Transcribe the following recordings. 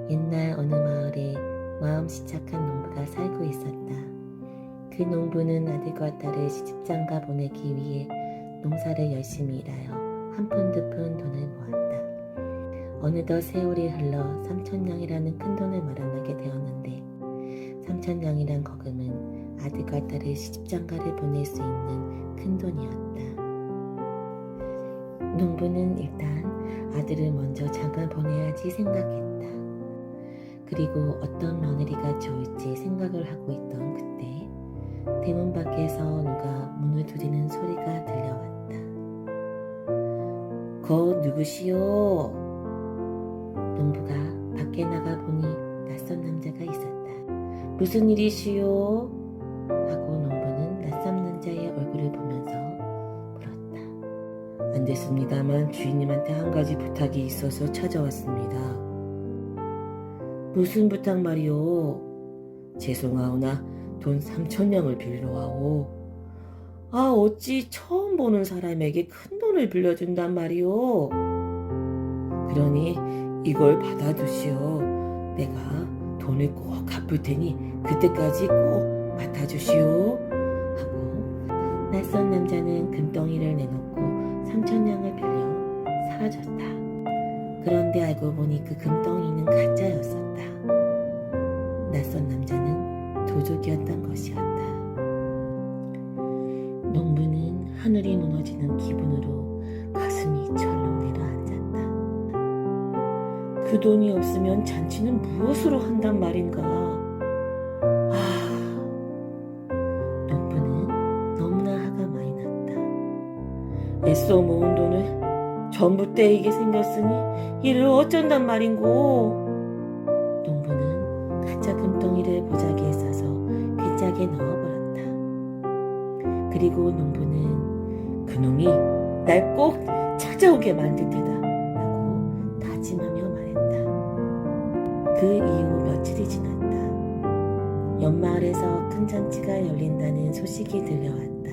옛날 어느 마을에 마음씨 착한 농부가 살고 있었다. 그 농부는 아들과 딸을 시집장가 보내기 위해 농사를 열심히 일하여 한 푼 두 푼 돈을 모았다. 어느덧 세월이 흘러 3,000냥이라는 큰 돈을 마련하게 되었는데 3,000냥이란 거금은 아들과 딸을 시집장가를 보낼 수 있는 큰 돈이었다. 농부는 일단 아들을 먼저 장가 보내야지 생각했다. 그리고 어떤 며느리가 좋을지 생각을 하고 있던 그때 대문 밖에서 누가 문을 두드리는 소리가 들려왔다. 거 누구시오? 농부가 밖에 나가 보니 낯선 남자가 있었다. 무슨 일이시오? 하고 농부는 낯선 남자의 얼굴을 보면서 물었다. 안 됐습니다만 주인님한테 한 가지 부탁이 있어서 찾아왔습니다. 무슨 부탁 말이오? 죄송하오나 돈 3,000냥을 빌려와오. 아, 어찌 처음 보는 사람에게 큰 돈을 빌려준단 말이오? 그러니 이걸 받아두시오. 내가 돈을 꼭 갚을 테니 그때까지 꼭 맡아주시오. 하고 낯선 남자는 금덩이를 내놓고 3,000냥을 빌려 사라졌다. 그런데 알고 보니 그 금덩이는 가짜였었다. 낯선 남자는 도둑이었던 것이었다. 농부는 하늘이 무너지는 기분으로 가슴이 철렁 내려앉았다. 그 돈이 없으면 잔치는 무엇으로 한단 말인가? 농부는 너무나 화가 많이 났다. 애써 모은 돈을 전부 떼이게 생겼으니 이를 어쩐단 말인고. 농부는 가짜 금덩이를 보자기에 싸서 빗짝에 넣어버렸다. 그리고 농부는 그놈이 날 꼭 찾아오게 만들 테다 라고 다짐하며 말했다. 그 이후 며칠이 지났다. 옆마을에서 큰 잔치가 열린다는 소식이 들려왔다.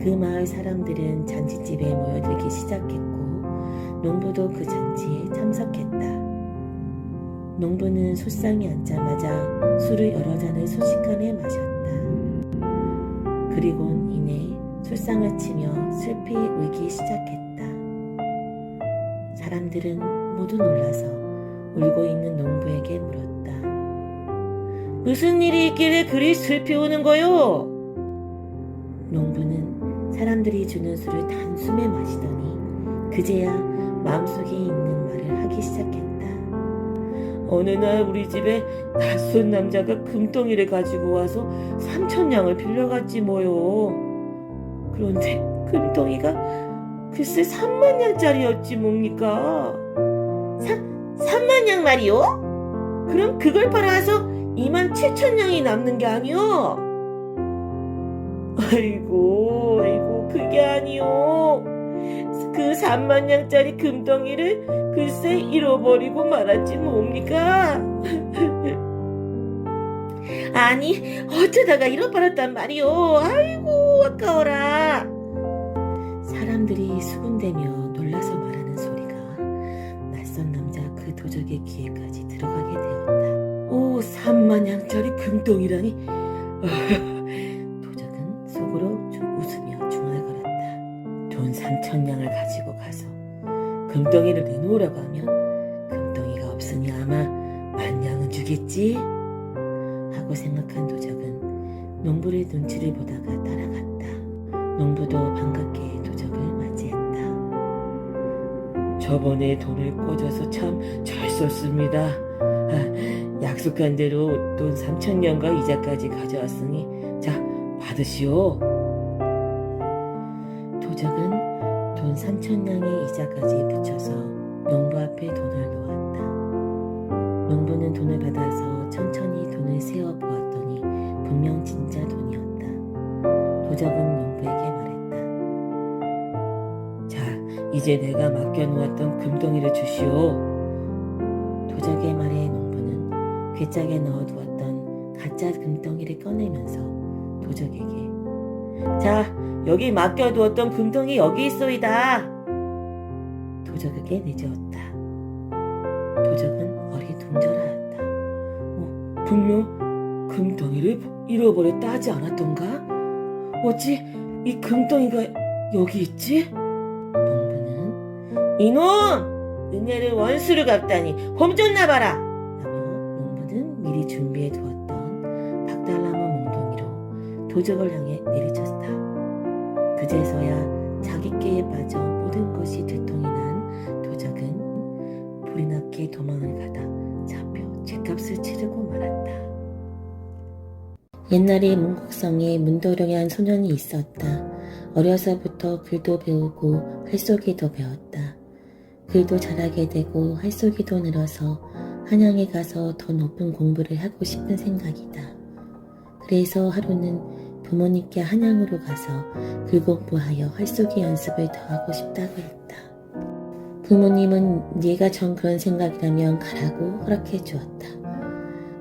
그 마을 사람들은 잔치집에 모여들기 시작했고 농부도 그 잔치에 참석했다. 농부는 술상에 앉자마자 술을 여러 잔을 순식간에 마셨다. 그리곤 이내 술상을 치며 슬피 울기 시작했다. 사람들은 모두 놀라서 울고 있는 농부에게 물었다. 무슨 일이 있길래 그리 슬피 우는 거요? 농부는 사람들이 주는 술을 단숨에 마시더니 그제야 마음속에 있는 말을 하기 시작했다. 어느 날 우리 집에 낯선 남자가 금덩이를 가지고 와서 3,000냥을 빌려갔지 뭐요. 그런데 금덩이가 글쎄 30,000냥짜리였지 뭡니까? 30,000냥 말이요? 그럼 그걸 팔아서 27,000냥이 남는 게 아니요? 아이고 그게 아니요. 그 30,000냥짜리 금덩이를 글쎄 잃어버리고 말았지 뭡니까? 아니 어쩌다가 잃어버렸단 말이오. 아이고 아까워라. 사람들이 수군대며 놀라서 말하는 소리가 낯선 남자 그 도적의 귀에까지 들어가게 되었다. 오 30,000냥짜리 금덩이라니. 도적은 속으로 웃으며 중얼거렸다. 돈 3,000냥을 가지고 가서 금덩이를 내놓으라고 하면 금덩이가 없으니 아마 10,000냥은 주겠지? 하고 생각한 도적은 농부의 눈치를 보다가 따라갔다. 농부도 반갑게 도적을 맞이했다. 저번에 돈을 꿔줘서 참 잘 썼습니다. 약속한 대로 돈 3,000냥과 이자까지 가져왔으니 자 받으시오. 도적은 돈 3,000냥의 이자까지 붙여서 농부 앞에 돈을 놓았다. 농부는 돈을 받아서 천천히 돈을 세어 보았더니 분명 진짜 돈이었다. 도적은 농부에게 말했다. 자, 이제 내가 맡겨놓았던 금덩이를 주시오. 도적의 말에 농부는 괴짝에 넣어두었던 가짜 금덩이를 꺼내면서 도적에게 자, 여기 맡겨두었던 금덩이 여기 있소이다. 도적에게 내주었다. 도적은 어리둥절하였다. 분명 금덩이를 잃어버렸다 하지 않았던가? 어찌 이 금덩이가 여기 있지? 농부는 이놈! 은혜를 원수를 갚다니 홈 좀 나봐라! 라며 농부는 미리 준비해 두었던 박달나무 몽둥이로 도적을 향해 내리쳤다. 그제서야 자기 깨에 빠져 모든 것이 들통이 난 도적은 불이 나게 도망을 가다 잡혀 죗값을 치르고 말았다. 옛날에 문곡성에 문도령이란 소년이 있었다. 어려서부터 글도 배우고 활쏘기도 배웠다. 글도 잘하게 되고 활쏘기도 늘어서 한양에 가서 더 높은 공부를 하고 싶은 생각이다. 그래서 하루는 부모님께 한양으로 가서 글 공부하여 활쏘기 연습을 더 하고 싶다고 했다. 부모님은 네가 정 그런 생각이라면 가라고 허락해 주었다.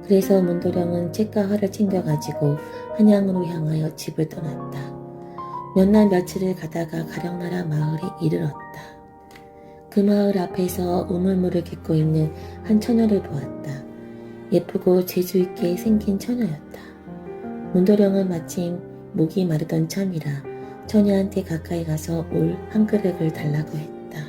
그래서 문도령은 죗과 활을 챙겨가지고 한양으로 향하여 집을 떠났다. 몇 날 며칠을 가다가 가령나라 마을에 이르렀다. 그 마을 앞에서 우물물을 깃고 있는 한 처녀를 보았다. 예쁘고 재주 있게 생긴 처녀였다. 문도령은 마침 목이 마르던 참이라 처녀한테 가까이 가서 물 한 그릇을 달라고 했다.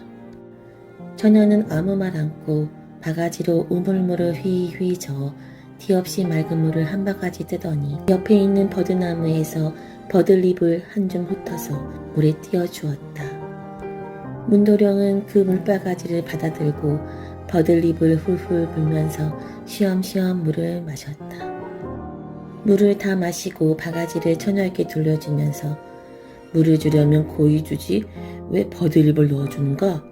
처녀는 아무 말 않고 바가지로 우물물을 휘휘 저어 티 없이 맑은 물을 한 바가지 뜨더니 옆에 있는 버드나무에서 버들잎을 한 줌 훑어서 물에 띄워 주었다. 문도령은 그 물바가지를 받아들고 버들잎을 훌훌 불면서 쉬엄쉬엄 물을 마셨다. 물을 다 마시고 바가지를 처녀에게 돌려주면서 물을 주려면 고이 주지 왜 버들잎을 넣어주는가?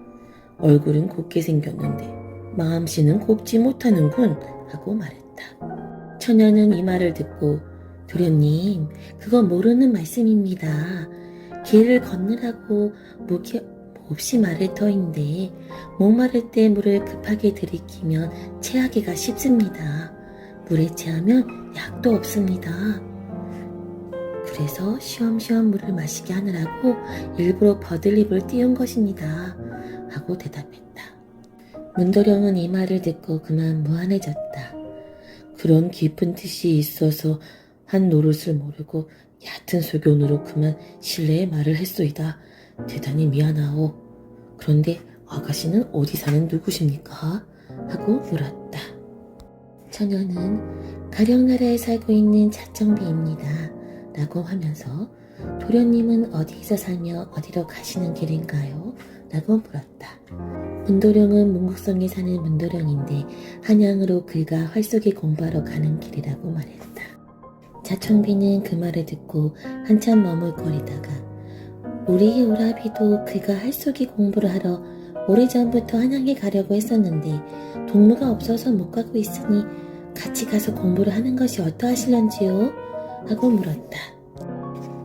얼굴은 곱게 생겼는데 마음씨는 곱지 못하는군 하고 말했다. 처녀는 이 말을 듣고 도련님 그거 모르는 말씀입니다. 길을 건너라고 목이 몹시 마를 터인데 목마를 때 물을 급하게 들이키면 체하기가 쉽습니다. 물에 체하면 약도 없습니다. 그래서 쉬엄쉬엄 물을 마시게 하느라고 일부러 버들잎을 띄운 것입니다. 하고 대답했다. 문도령은 이 말을 듣고 그만 무안해졌다. 그런 깊은 뜻이 있어서 한 노릇을 모르고 얕은 소견으로 그만 신뢰의 말을 했소이다. 대단히 미안하오. 그런데 아가씨는 어디 사는 누구십니까? 하고 물었다. 처녀는 가령나라에 살고 있는 자청비입니다. 라고 하면서 도련님은 어디서 살며 어디로 가시는 길인가요? 라고 물었다. 문도령은 문곡성에 사는 문도령인데 한양으로 글과 활쏘기 공부하러 가는 길이라고 말했다. 자청비는 그 말을 듣고 한참 머물거리다가 우리 오라비도 글과 활쏘기 공부를 하러 오래전부터 한양에 가려고 했었는데 동무가 없어서 못 가고 있으니 같이 가서 공부를 하는 것이 어떠하실런지요? 하고 물었다.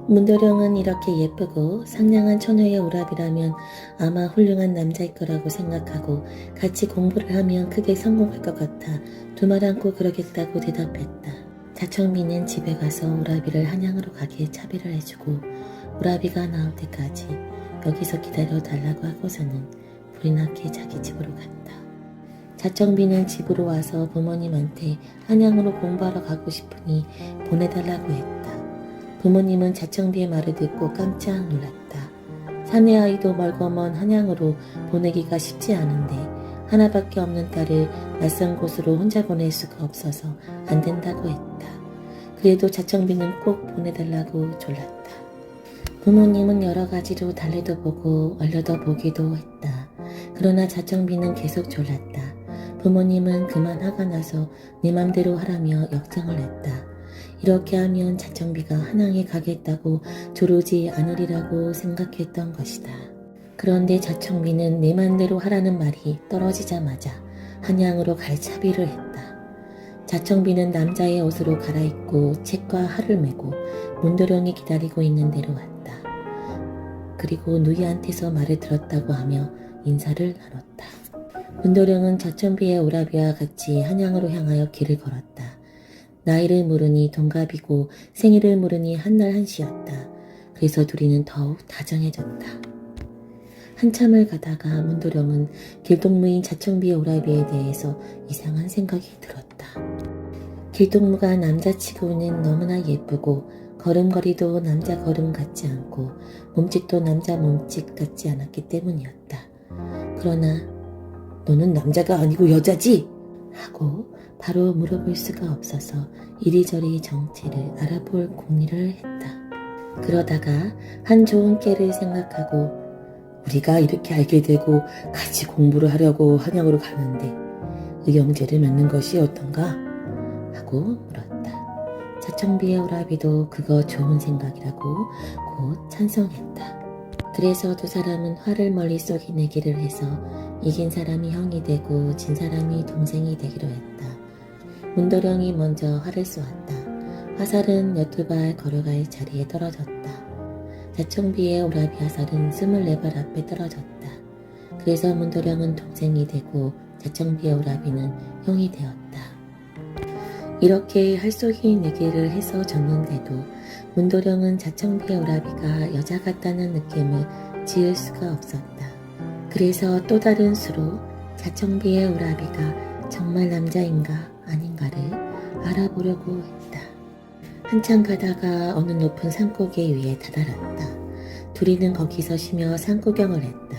문도령은 이렇게 예쁘고 상냥한 처녀의 오라비라면 아마 훌륭한 남자일 거라고 생각하고 같이 공부를 하면 크게 성공할 것 같아 두 말 않고 그러겠다고 대답했다. 자청비는 집에 가서 오라비를 한양으로 가게 차비를 해주고 오라비가 나올 때까지 여기서 기다려 달라고 하고서는 불이 나게 자기 집으로 갔다. 자청비는 집으로 와서 부모님한테 한양으로 공부하러 가고 싶으니 보내달라고 했다. 부모님은 자청비의 말을 듣고 깜짝 놀랐다. 사내 아이도 멀고 먼 한양으로 보내기가 쉽지 않은데 하나밖에 없는 딸을 낯선 곳으로 혼자 보낼 수가 없어서 안 된다고 했다. 그래도 자청비는 꼭 보내달라고 졸랐다. 부모님은 여러 가지로 달래도 보고 얼려도 보기도 했다. 그러나 자청비는 계속 졸랐다. 부모님은 그만 화가 나서 네 맘대로 하라며 역정을 했다. 이렇게 하면 자청비가 한양에 가겠다고 조르지 않으리라고 생각했던 것이다. 그런데 자청비는 내 맘대로 하라는 말이 떨어지자마자 한양으로 갈 차비를 했다. 자청비는 남자의 옷으로 갈아입고 책과 활을 메고 문도령이 기다리고 있는 데로 왔다. 그리고 누이한테서 말을 들었다고 하며 인사를 나눴다. 문도령은 자청비의 오라비와 같이 한양으로 향하여 길을 걸었다. 나이를 물으니 동갑이고 생일을 물으니 한날 한시였다. 그래서 둘이는 더욱 다정해졌다. 한참을 가다가 문도령은 길동무인 자청비의 오라비에 대해서 이상한 생각이 들었다. 길동무가 남자치고는 너무나 예쁘고 걸음걸이도 남자 걸음 같지 않고 몸짓도 남자 몸짓 같지 않았기 때문이었다. 그러나 너는 남자가 아니고 여자지? 하고 바로 물어볼 수가 없어서 이리저리 정체를 알아볼 궁리를 했다. 그러다가 한 좋은 깨를 생각하고 우리가 이렇게 알게 되고 같이 공부를 하려고 한양으로 가는데 의형제를 맺는 것이 어떤가? 하고 물었다. 자청비의 오라비도 그거 좋은 생각이라고 곧 찬성했다. 그래서 두 사람은 화를 멀리 쏘기내기를 해서 이긴 사람이 형이 되고 진 사람이 동생이 되기로 했다. 문도령이 먼저 활을 쏘았다. 화살은 12발 걸어갈 자리에 떨어졌다. 자청비의 오라비 화살은 24발 앞에 떨어졌다. 그래서 문도령은 동생이 되고 자청비의 오라비는 형이 되었다. 이렇게 할쏘기 내기를 해서 졌는데도 문도령은 자청비의 오라비가 여자 같다는 느낌을 지을 수가 없었다. 그래서 또 다른 수로 자청비의 오라비가 정말 남자인가 아닌가를 알아보려고 했다. 한참 가다가 어느 높은 산고개 위에 다다랐다. 둘이는 거기서 쉬며 산구경을 했다.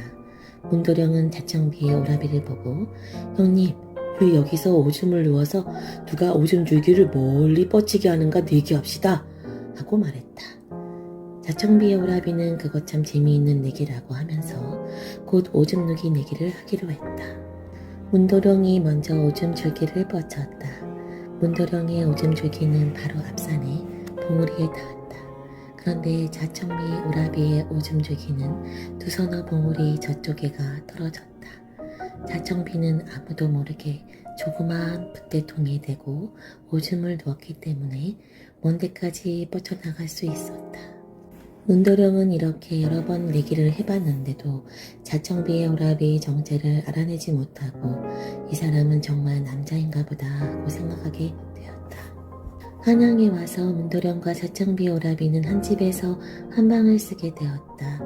문도령은 자청비의 오라비를 보고 형님, 우리 여기서 오줌을 누워서 누가 오줌 줄기를 멀리 뻗치게 하는가 내기합시다 하고 말했다. 자청비의 오라비는 그것 참 재미있는 내기라고 하면서 곧 오줌 누기 내기를 하기로 했다. 문도령이 먼저 오줌 줄기를 뻗쳤다. 문도령의 오줌 줄기는 바로 앞산에 봉우리에 닿았다. 그런데 자청비 오라비의 오줌 줄기는 두서너 봉우리 저쪽에가 떨어졌다. 자청비는 아무도 모르게 조그마한 붓대통에 대고 오줌을 누었기 때문에 먼 데까지 뻗쳐나갈 수 있었다. 문도령은 이렇게 여러 번 내기를 해봤는데도 자청비의 오라비의 정체를 알아내지 못하고 이 사람은 정말 남자인가 보다 하고 생각하게 되었다. 한양에 와서 문도령과 자청비의 오라비는 한 집에서 한 방을 쓰게 되었다.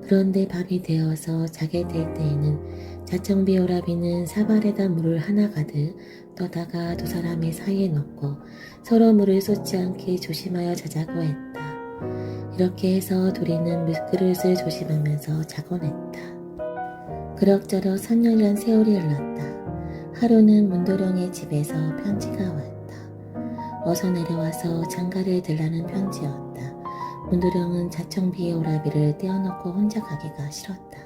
그런데 밤이 되어서 자게 될 때에는 자청비의 오라비는 사발에다 물을 하나 가득 떠다가 두 사람의 사이에 넣고 서로 물을 쏟지 않게 조심하여 자자고 했다. 이렇게 해서 둘이는 물그릇을 조심하면서 자곤 했다. 그럭저럭 3년이란 세월이 흘렀다. 하루는 문도령의 집에서 편지가 왔다. 어서 내려와서 장가를 들라는 편지였다. 문도령은 자청비의 오라비를 떼어놓고 혼자 가기가 싫었다.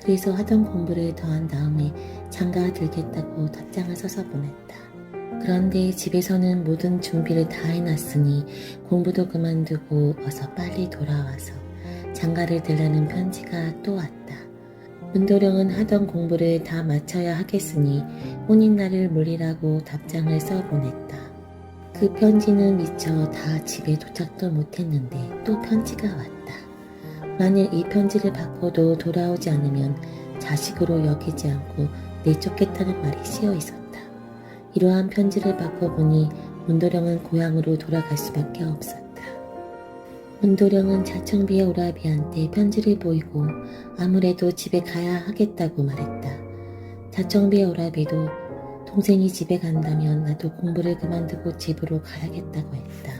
그래서 하던 공부를 더한 다음에 장가 들겠다고 답장을 써서 보냈다. 그런데 집에서는 모든 준비를 다 해놨으니 공부도 그만두고 어서 빨리 돌아와서 장가를 들라는 편지가 또 왔다. 문도령은 하던 공부를 다 마쳐야 하겠으니 혼인날을 물리라고 답장을 써 보냈다. 그 편지는 미처 다 집에 도착도 못했는데 또 편지가 왔다. 만일 이 편지를 받고도 돌아오지 않으면 자식으로 여기지 않고 내쫓겠다는 말이 씌어 있었다. 이러한 편지를 받고 보니 문도령은 고향으로 돌아갈 수밖에 없었다. 문도령은 자청비의 오라비한테 편지를 보이고 아무래도 집에 가야 하겠다고 말했다. 자청비의 오라비도 동생이 집에 간다면 나도 공부를 그만두고 집으로 가야겠다고 했다.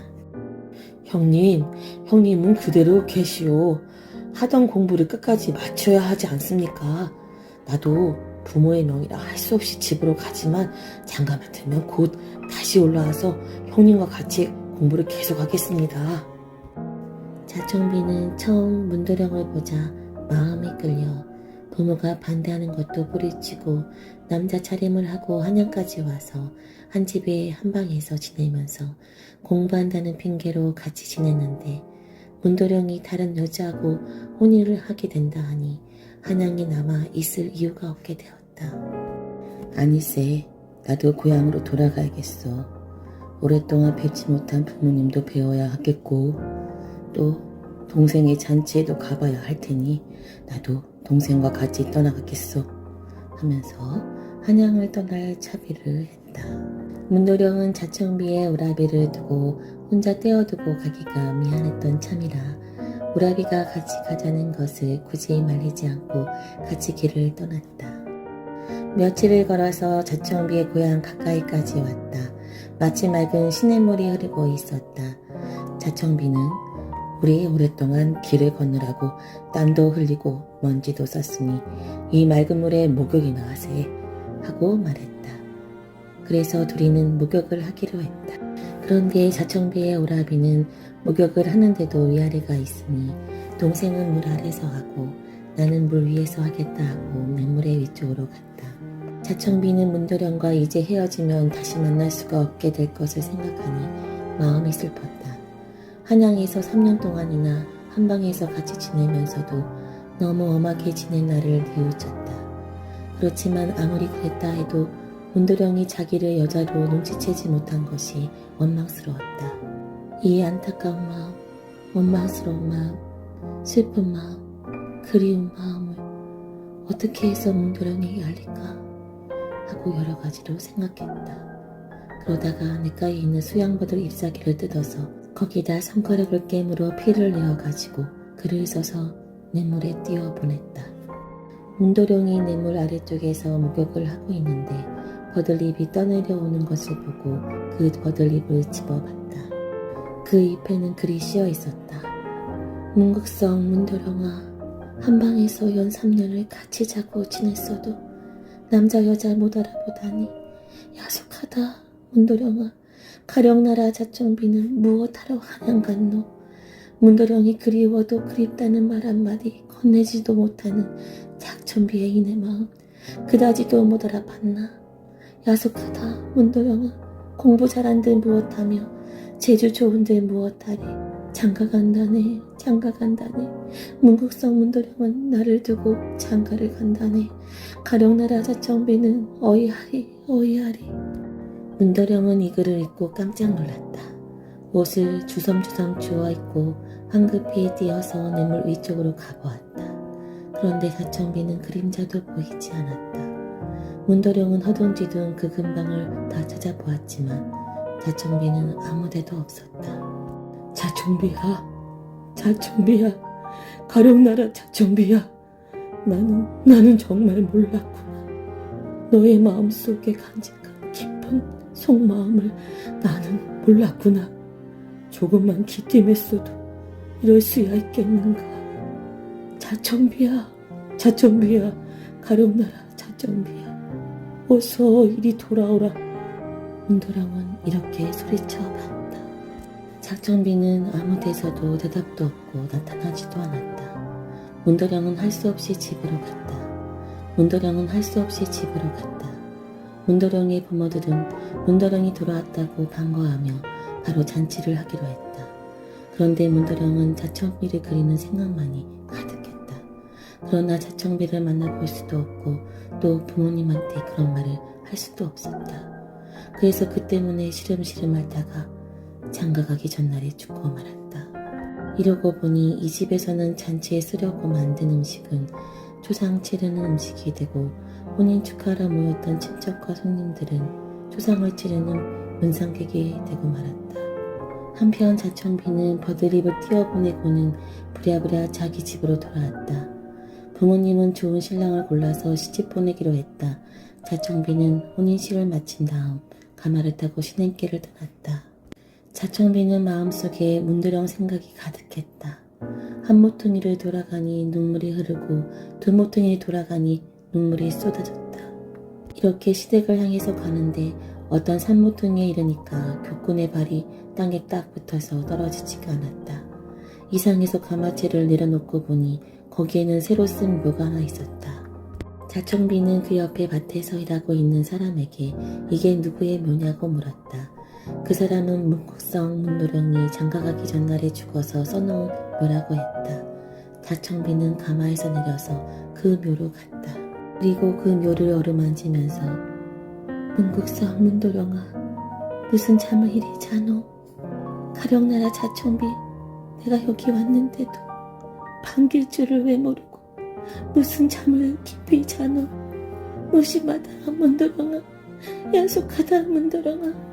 형님은 그대로 계시오. 하던 공부를 끝까지 마쳐야 하지 않습니까? 나도 부모의 명이라 할 수 없이 집으로 가지만 장가만 들면 곧 다시 올라와서 형님과 같이 공부를 계속하겠습니다. 자청비는 처음 문도령을 보자 마음이 끌려 부모가 반대하는 것도 뿌리치고 남자 차림을 하고 한양까지 와서 한 집에 한 방에서 지내면서 공부한다는 핑계로 같이 지냈는데 문도령이 다른 여자하고 혼인을 하게 된다 하니 한양에 남아 있을 이유가 없게 되었다. 아니세, 나도 고향으로 돌아가야겠어. 오랫동안 뵙지 못한 부모님도 배워야 하겠고 또 동생의 잔치에도 가봐야 할 테니 나도 동생과 같이 떠나가겠소 하면서 한양을 떠날 차비를 했다. 문도령은 자청비의 오라비를 두고 혼자 떼어두고 가기가 미안했던 참이라 오라비가 같이 가자는 것을 굳이 말리지 않고 같이 길을 떠났다. 며칠을 걸어서 자청비의 고향 가까이까지 왔다. 마치 맑은 시냇물이 흐르고 있었다. 자청비는 우리 오랫동안 길을 건너라고 땀도 흘리고 먼지도 썼으니 이 맑은 물에 목욕이나 하세 하고 말했다. 그래서 둘이는 목욕을 하기로 했다. 그런데 자청비의 오라비는 목욕을 하는데도 위아래가 있으니 동생은 물 아래서 하고 나는 물 위에서 하겠다 하고 맹물의 위쪽으로 갔다. 자청비는 문도령과 이제 헤어지면 다시 만날 수가 없게 될 것을 생각하니 마음이 슬펐다. 한양에서 3년 동안이나 한방에서 같이 지내면서도 너무 엄하게 지낸 나를 뉘우쳤다. 그렇지만 아무리 그랬다 해도 문도령이 자기를 여자로 눈치채지 못한 것이 원망스러웠다. 이 안타까운 마음, 원망스러운 마음, 슬픈 마음, 그리운 마음을 어떻게 해서 문도령에게 알릴까 하고 여러 가지로 생각했다. 그러다가 냇가에 있는 수양버들 잎사귀를 뜯어서 거기다 손가락을 깨물어 피를 내어가지고 글을 써서 냇물에 띄워 보냈다. 문도령이 냇물 아래쪽에서 목욕을 하고 있는데 버들잎이 떠내려오는 것을 보고 그 버들잎을 집어봤다. 그 잎에는 글이 씌어 있었다. 문극성 문도령아, 한방에서 연 3년을 같이 자고 지냈어도 남자 여자 못 알아보다니 야속하다. 문도령아, 가령나라 자청비는 무엇하러 한양 갔노? 문도령이 그리워도 그립다는 말 한마디 건네지도 못하는 자청비의 이내 마음 그다지도 못 알아봤나? 야속하다. 문도령아, 공부 잘한들 무엇하며 재주 좋은들 무엇하리? 장가간다네, 장가간다네. 문국성 문도령은 나를 두고 장가를 간다네. 가령나라 자청비는 어이하리, 어이하리. 문도령은 이 글을 읽고 깜짝 놀랐다. 옷을 주섬주섬 주워 입고 황급히 뛰어서 냇물 위쪽으로 가보았다. 그런데 자청비는 그림자도 보이지 않았다. 문도령은 허둥지둥 그 근방을 다 찾아보았지만 자청비는 아무데도 없었다. 자청비야, 자청비야, 가령나라 자청비야. 나는 정말 몰랐구나. 너의 마음속에 간직한 깊은 속마음을 나는 몰랐구나. 조금만 기띔했어도 이럴 수야 있겠는가. 자청비야, 자청비야, 가령나라 자청비야, 어서 이리 돌아오라. 문도령은 이렇게 소리쳐 봤다. 자청비는 아무 데서도 대답도 없고 나타나지도 않았다. 문도령은 할 수 없이 집으로 갔다. 문도령은 할 수 없이 집으로 갔다. 문도령의 부모들은 문도령이 돌아왔다고 반가워하며 바로 잔치를 하기로 했다. 그런데 문도령은 자청비를 그리는 생각만이 가득했다. 그러나 자청비를 만나볼 수도 없고 또 부모님한테 그런 말을 할 수도 없었다. 그래서 그 때문에 시름시름 앓다가 장가가기 전날에 죽고 말았다. 이러고 보니 이 집에서는 잔치에 쓰려고 만든 음식은 초상 치르는 음식이 되고 혼인 축하하러 모였던 친척과 손님들은 초상을 치르는 문상객이 되고 말았다. 한편 자청비는 버들잎을 띄워보내고는 부랴부랴 자기 집으로 돌아왔다. 부모님은 좋은 신랑을 골라서 시집 보내기로 했다. 자청비는 혼인식을 마친 다음 가마를 타고 신행길을 떠났다. 자청비는 마음속에 문도령 생각이 가득했다. 한 모퉁이를 돌아가니 눈물이 흐르고 두 모퉁이를 돌아가니 눈물이 쏟아졌다. 이렇게 시댁을 향해서 가는데 어떤 산모퉁이에 이르니까 교꾼의 발이 땅에 딱 붙어서 떨어지지가 않았다. 이상해서 가마채를 내려놓고 보니 거기에는 새로 쓴 묘가 하나 있었다. 자청비는 그 옆에 밭에서 일하고 있는 사람에게 이게 누구의 묘냐고 물었다. 그 사람은 문국성 문도령이 장가가기 전날에 죽어서 써놓은 묘라고 했다. 자청비는 가마에서 내려서 그 묘로 갔다. 그리고 그 묘를 어루만지면서 문국성 문도령아, 무슨 잠을 이리 자노? 가령나라 자청비, 내가 여기 왔는데도 반길 줄을 왜 모르고 무슨 잠을 깊이 자노? 무심하다 문도령아, 야속하다 문도령아.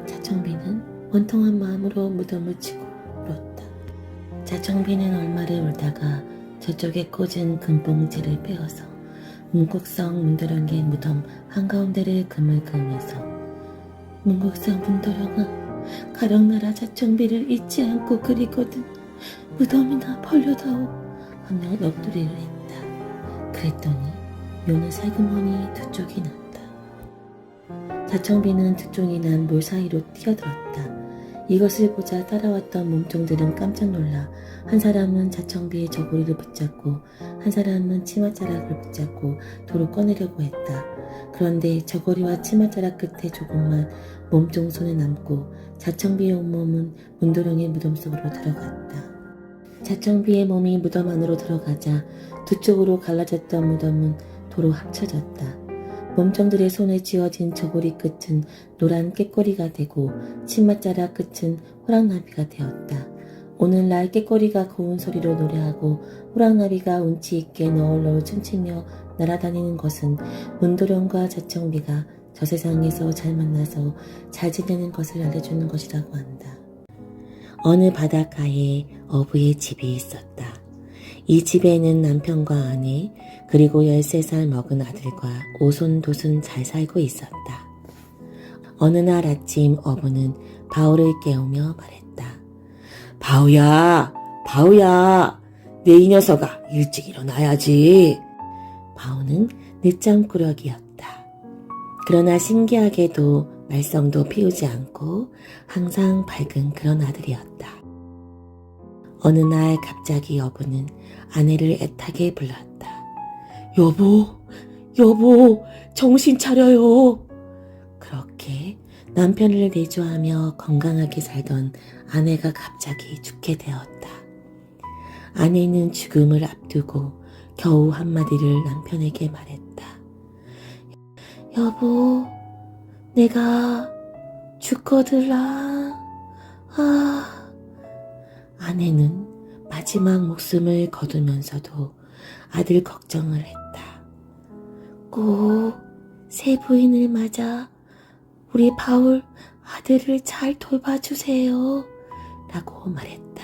자청비는 원통한 마음으로 무덤을 치고 울었다. 자청비는 얼마를 울다가 저쪽에 꽂은 금봉지를 빼어서 문국성 문도령의 무덤 한가운데를 금을 그으면서 문국상 문도령아, 가령나라 자청비를 잊지 않고 그리거든 무덤이나 벌려다오 하며 넋두리를 했다. 그랬더니 묘는 살금머니 두 쪽이 났다. 자청비는 두 쪽이 난 몰 사이로 뛰어들었다. 이것을 보자 따라왔던 몸종들은 깜짝 놀라 한 사람은 자청비의 저고리를 붙잡고 한 사람은 치맛자락을 붙잡고 도로 꺼내려고 했다. 그런데 저고리와 치맛자락 끝에 조금만 몸종 손에 남고 자청비의 온몸은 문도령의 무덤 속으로 들어갔다. 자청비의 몸이 무덤 안으로 들어가자 두 쪽으로 갈라졌던 무덤은 도로 합쳐졌다. 몸종들의 손에 쥐어진 저고리 끝은 노란 꾀꼬리가 되고 치맛자락 끝은 호랑나비가 되었다. 오늘날 꾀꼬리가 고운 소리로 노래하고 호랑나비가 운치 있게 너울너울 춤추며 날아다니는 것은 문도령과 자청비가 저 세상에서 잘 만나서 잘 지내는 것을 알려주는 것이라고 한다. 어느 바닷가에 어부의 집이 있었다. 이 집에는 남편과 아내 그리고 13살 먹은 아들과 오손도손 잘 살고 있었다. 어느 날 아침 어부는 바오를 깨우며 말했다. 바오야, 바오야, 내 이 녀석아 일찍 일어나야지. 바오는 늦잠꾸러기였다. 그러나 신기하게도 말썽도 피우지 않고 항상 밝은 그런 아들이었다. 어느 날 갑자기 어부는 아내를 애타게 불렀다. 여보, 여보, 정신 차려요. 그렇게 남편을 내조하며 건강하게 살던 아내가 갑자기 죽게 되었다. 아내는 죽음을 앞두고 겨우 한마디를 남편에게 말했다. 여보, 내가 죽거들라. 아내는 마지막 목숨을 거두면서도 아들 걱정을 했다. 꼭 새 부인을 맞아 우리 바울 아들을 잘 돌봐주세요. 라고 말했다.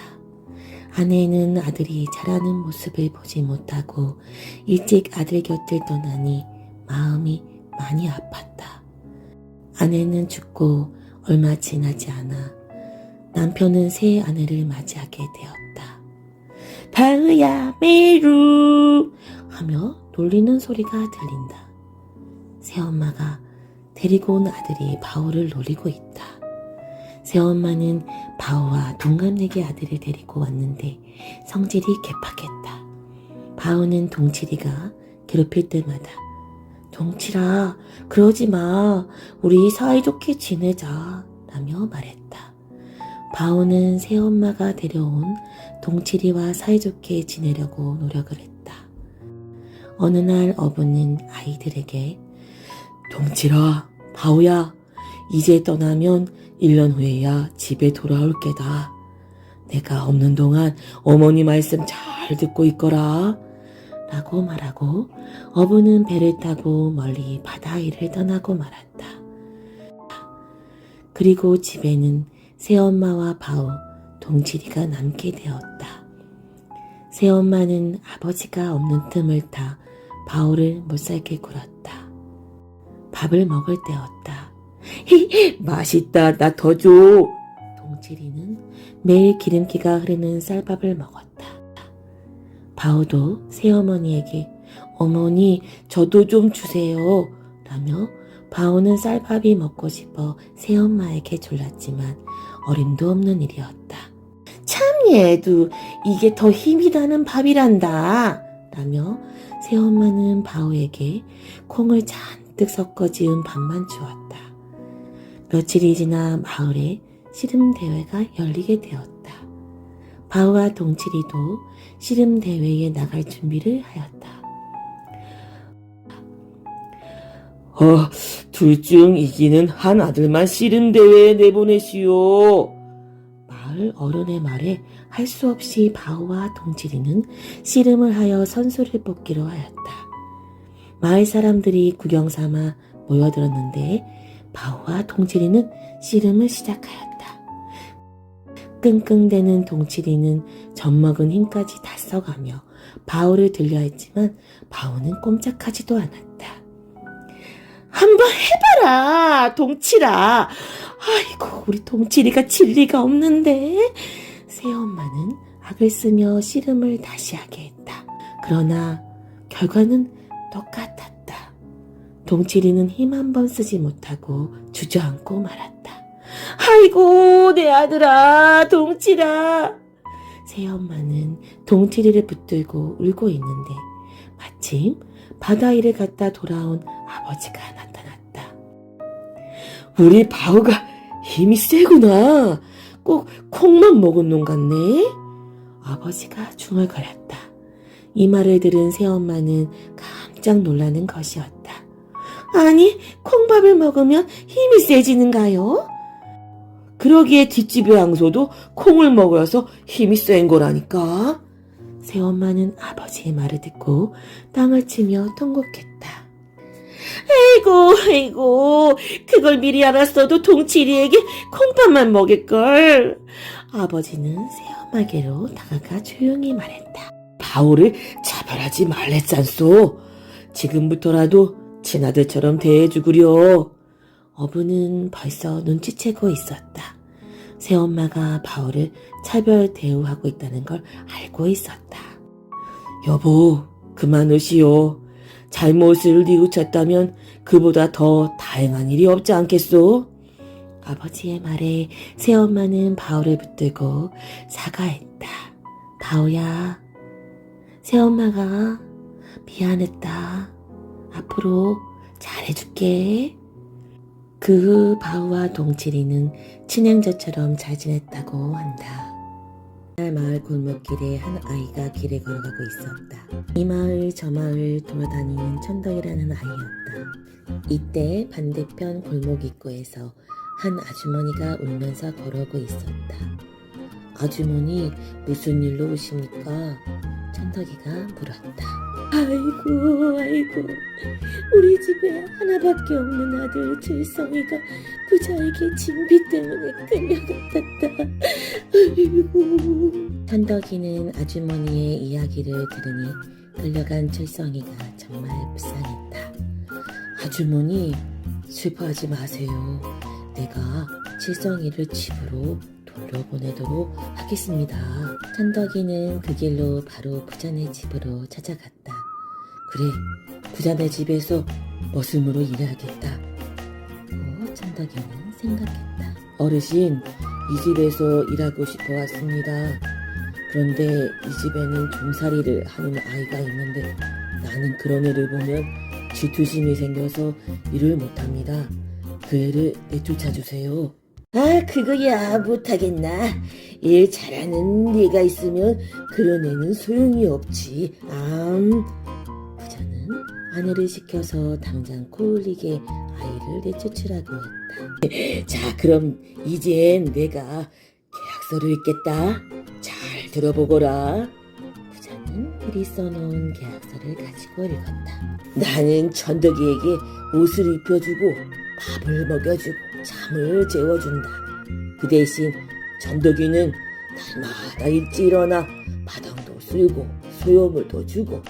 아내는 아들이 자라는 모습을 보지 못하고 일찍 아들 곁을 떠나니 마음이 많이 아팠다. 아내는 죽고 얼마 지나지 않아 남편은 새 아내를 맞이하게 되었다. 바우야 메루 하며 놀리는 소리가 들린다. 새엄마가 데리고 온 아들이 바우를 노리고 있다. 새엄마는 바우와 동갑내기 아들을 데리고 왔는데 성질이 개팍했다. 바우는 동칠이가 괴롭힐 때마다 동칠아, 그러지 마. 우리 사이좋게 지내자 라며 말했다. 바오는 새엄마가 데려온 동칠이와 사이좋게 지내려고 노력을 했다. 어느 날 어부는 아이들에게 동칠아, 바오야, 이제 떠나면 1년 후에야 집에 돌아올 게다. 내가 없는 동안 어머니 말씀 잘 듣고 있거라. 라고 말하고 어부는 배를 타고 멀리 바다위를 떠나고 말았다. 그리고 집에는 새엄마와 바오, 동칠이가 남게 되었다. 새엄마는 아버지가 없는 틈을 타 바오를 못살게 굴었다. 밥을 먹을 때였다. 맛있다, 나 더 줘. 동칠이는 매일 기름기가 흐르는 쌀밥을 먹었다. 바오도 새어머니에게 어머니 저도 좀 주세요 라며 바오는 쌀밥이 먹고 싶어 새엄마에게 졸랐지만 어림도 없는 일이었다. 참 얘도 이게 더 힘이 나는 밥이란다 라며 새엄마는 바오에게 콩을 잔뜩 섞어 지은 밥만 주었다. 며칠이 지나 마을에 씨름대회가 열리게 되었다. 바오와 동칠이도 씨름대회에 나갈 준비를 하였다. 둘 중 이기는 한 아들만 씨름대회에 내보내시오. 마을 어른의 말에 할 수 없이 바오와 동칠이는 씨름을 하여 선수를 뽑기로 하였다. 마을 사람들이 구경 삼아 모여들었는데 바오와 동칠이는 씨름을 시작하였다. 끙끙대는 동칠이는 젖먹은 힘까지 다 써가며 바오를 들려 했지만 바오는 꼼짝하지도 않았다. 한번 해봐라, 동칠아. 아이고, 우리 동칠이가 진리가 없는데. 새엄마는 악을 쓰며 씨름을 다시 하게 했다. 그러나 결과는 똑같았다. 동칠이는 힘 한 번 쓰지 못하고 주저앉고 말았다. 아이고, 내 아들아, 동칠아. 새엄마는 동칠이를 붙들고 울고 있는데 마침 바다 일을 갔다 돌아온 아버지가 나타났다. 우리 바우가 힘이 세구나. 꼭 콩만 먹은 놈 같네. 아버지가 중얼거렸다. 이 말을 들은 새엄마는 깜짝 놀라는 것이었다. 아니, 콩밥을 먹으면 힘이 세지는가요? 그러기에 뒷집의 양소도 콩을 먹어서 힘이 센 거라니까. 새엄마는 아버지의 말을 듣고 땅을 치며 통곡했다. 아이고, 그걸 미리 알았어도 동칠이에게 콩밥만 먹일걸. 아버지는 새엄마에게로 다가가 조용히 말했다. 바오를 차별하지 말랬잖소. 지금부터라도 친아들처럼 대해주구려. 어부는 벌써 눈치채고 있었다. 새엄마가 바오를 차별 대우하고 있다는 걸 알고 있었다. 여보, 그만 우시오. 잘못을 뉘우쳤다면 그보다 더 다행한 일이 없지 않겠소? 아버지의 말에 새엄마는 바오를 붙들고 사과했다. 바오야, 새엄마가 미안했다. 앞으로 잘해줄게. 그 후 바오와 동칠이는 친형제처럼 잘 지냈다고 한다. 그날 마을 골목길에 한 아이가 길에 걸어가고 있었다. 이 마을 저 마을 돌아다니는 천덕이라는 아이였다. 이때 반대편 골목 입구에서 한 아주머니가 울면서 걸어오고 있었다. 아주머니, 무슨 일로 오십니까? 천덕이가 물었다. 아이고, 우리 집에 하나밖에 없는 아들 들성이가 부자에게 진비 때문에 끌려갔다. 아이고. 천덕이는 아주머니의 이야기를 들으니 끌려간 들성이가 정말 불쌍했다. 아주머니, 슬퍼하지 마세요. 내가 칠성이를 집으로 돌려보내도록 하겠습니다. 천덕이는 그 길로 바로 부자네 집으로 찾아갔다. 그래, 부자네 집에서 머슴으로 일해야겠다. 천덕이는 생각했다. 어르신, 이 집에서 일하고 싶어 왔습니다. 그런데 이 집에는 종살이를 하는 아이가 있는데 나는 그런 애를 보면 질투심이 생겨서 일을 못합니다. 그 애를 내쫓아주세요. 아, 그거야 못하겠나. 일 잘하는 네가 있으면 그런 애는 소용이 없지. 부자는 아내를 시켜서 당장 코 흘리게 아이를 내쫓으라고 했다. 자, 그럼 이젠 내가 계약서를 읽겠다. 잘 들어보거라. 부자는 미리 써놓은 계약서를 가지고 읽었다. 나는 천덕이에게 옷을 입혀주고 밥을 먹여주고 잠을 재워준다. 그 대신 천덕이는 날마다 일찍 일어나 마당도 쓸고 소요물도 주고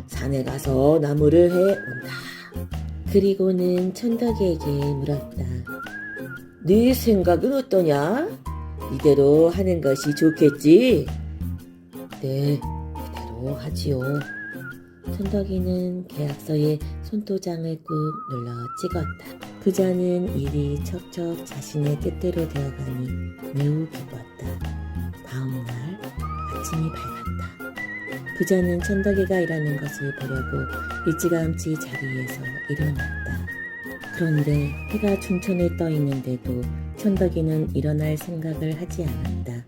산에 가서 나무를 해온다. 그리고는 천덕이에게 물었다. 네 생각은 어떠냐? 이대로 하는 것이 좋겠지? 네, 이대로 하지요. 천덕이는 계약서에 손도장을 꾹 눌러 찍었다. 부자는 일이 척척 자신의 뜻대로 되어가니 매우 기뻤다. 다음날 아침이 밝았다. 부자는 천덕이가 일하는 것을 보려고 일찌감치 자리에서 일어났다. 그런데 해가 중천에 떠 있는데도 천덕이는 일어날 생각을 하지 않았다.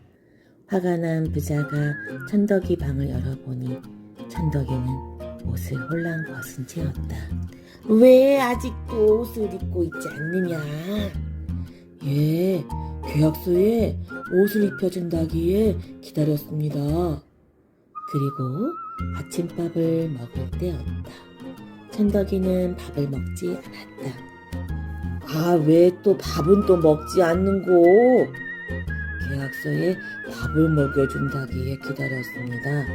화가 난 부자가 천덕이 방을 열어보니 천덕이는 옷을 홀랑 벗은 채였다. 왜 아직도 옷을 입고 있지 않느냐? 예, 계약서에 옷을 입혀준다기에 기다렸습니다. 그리고 아침밥을 먹을 때였다. 천덕이는 밥을 먹지 않았다. 아, 왜 또 밥은 또 먹지 않는고? 계약서에 밥을 먹여준다기에 기다렸습니다.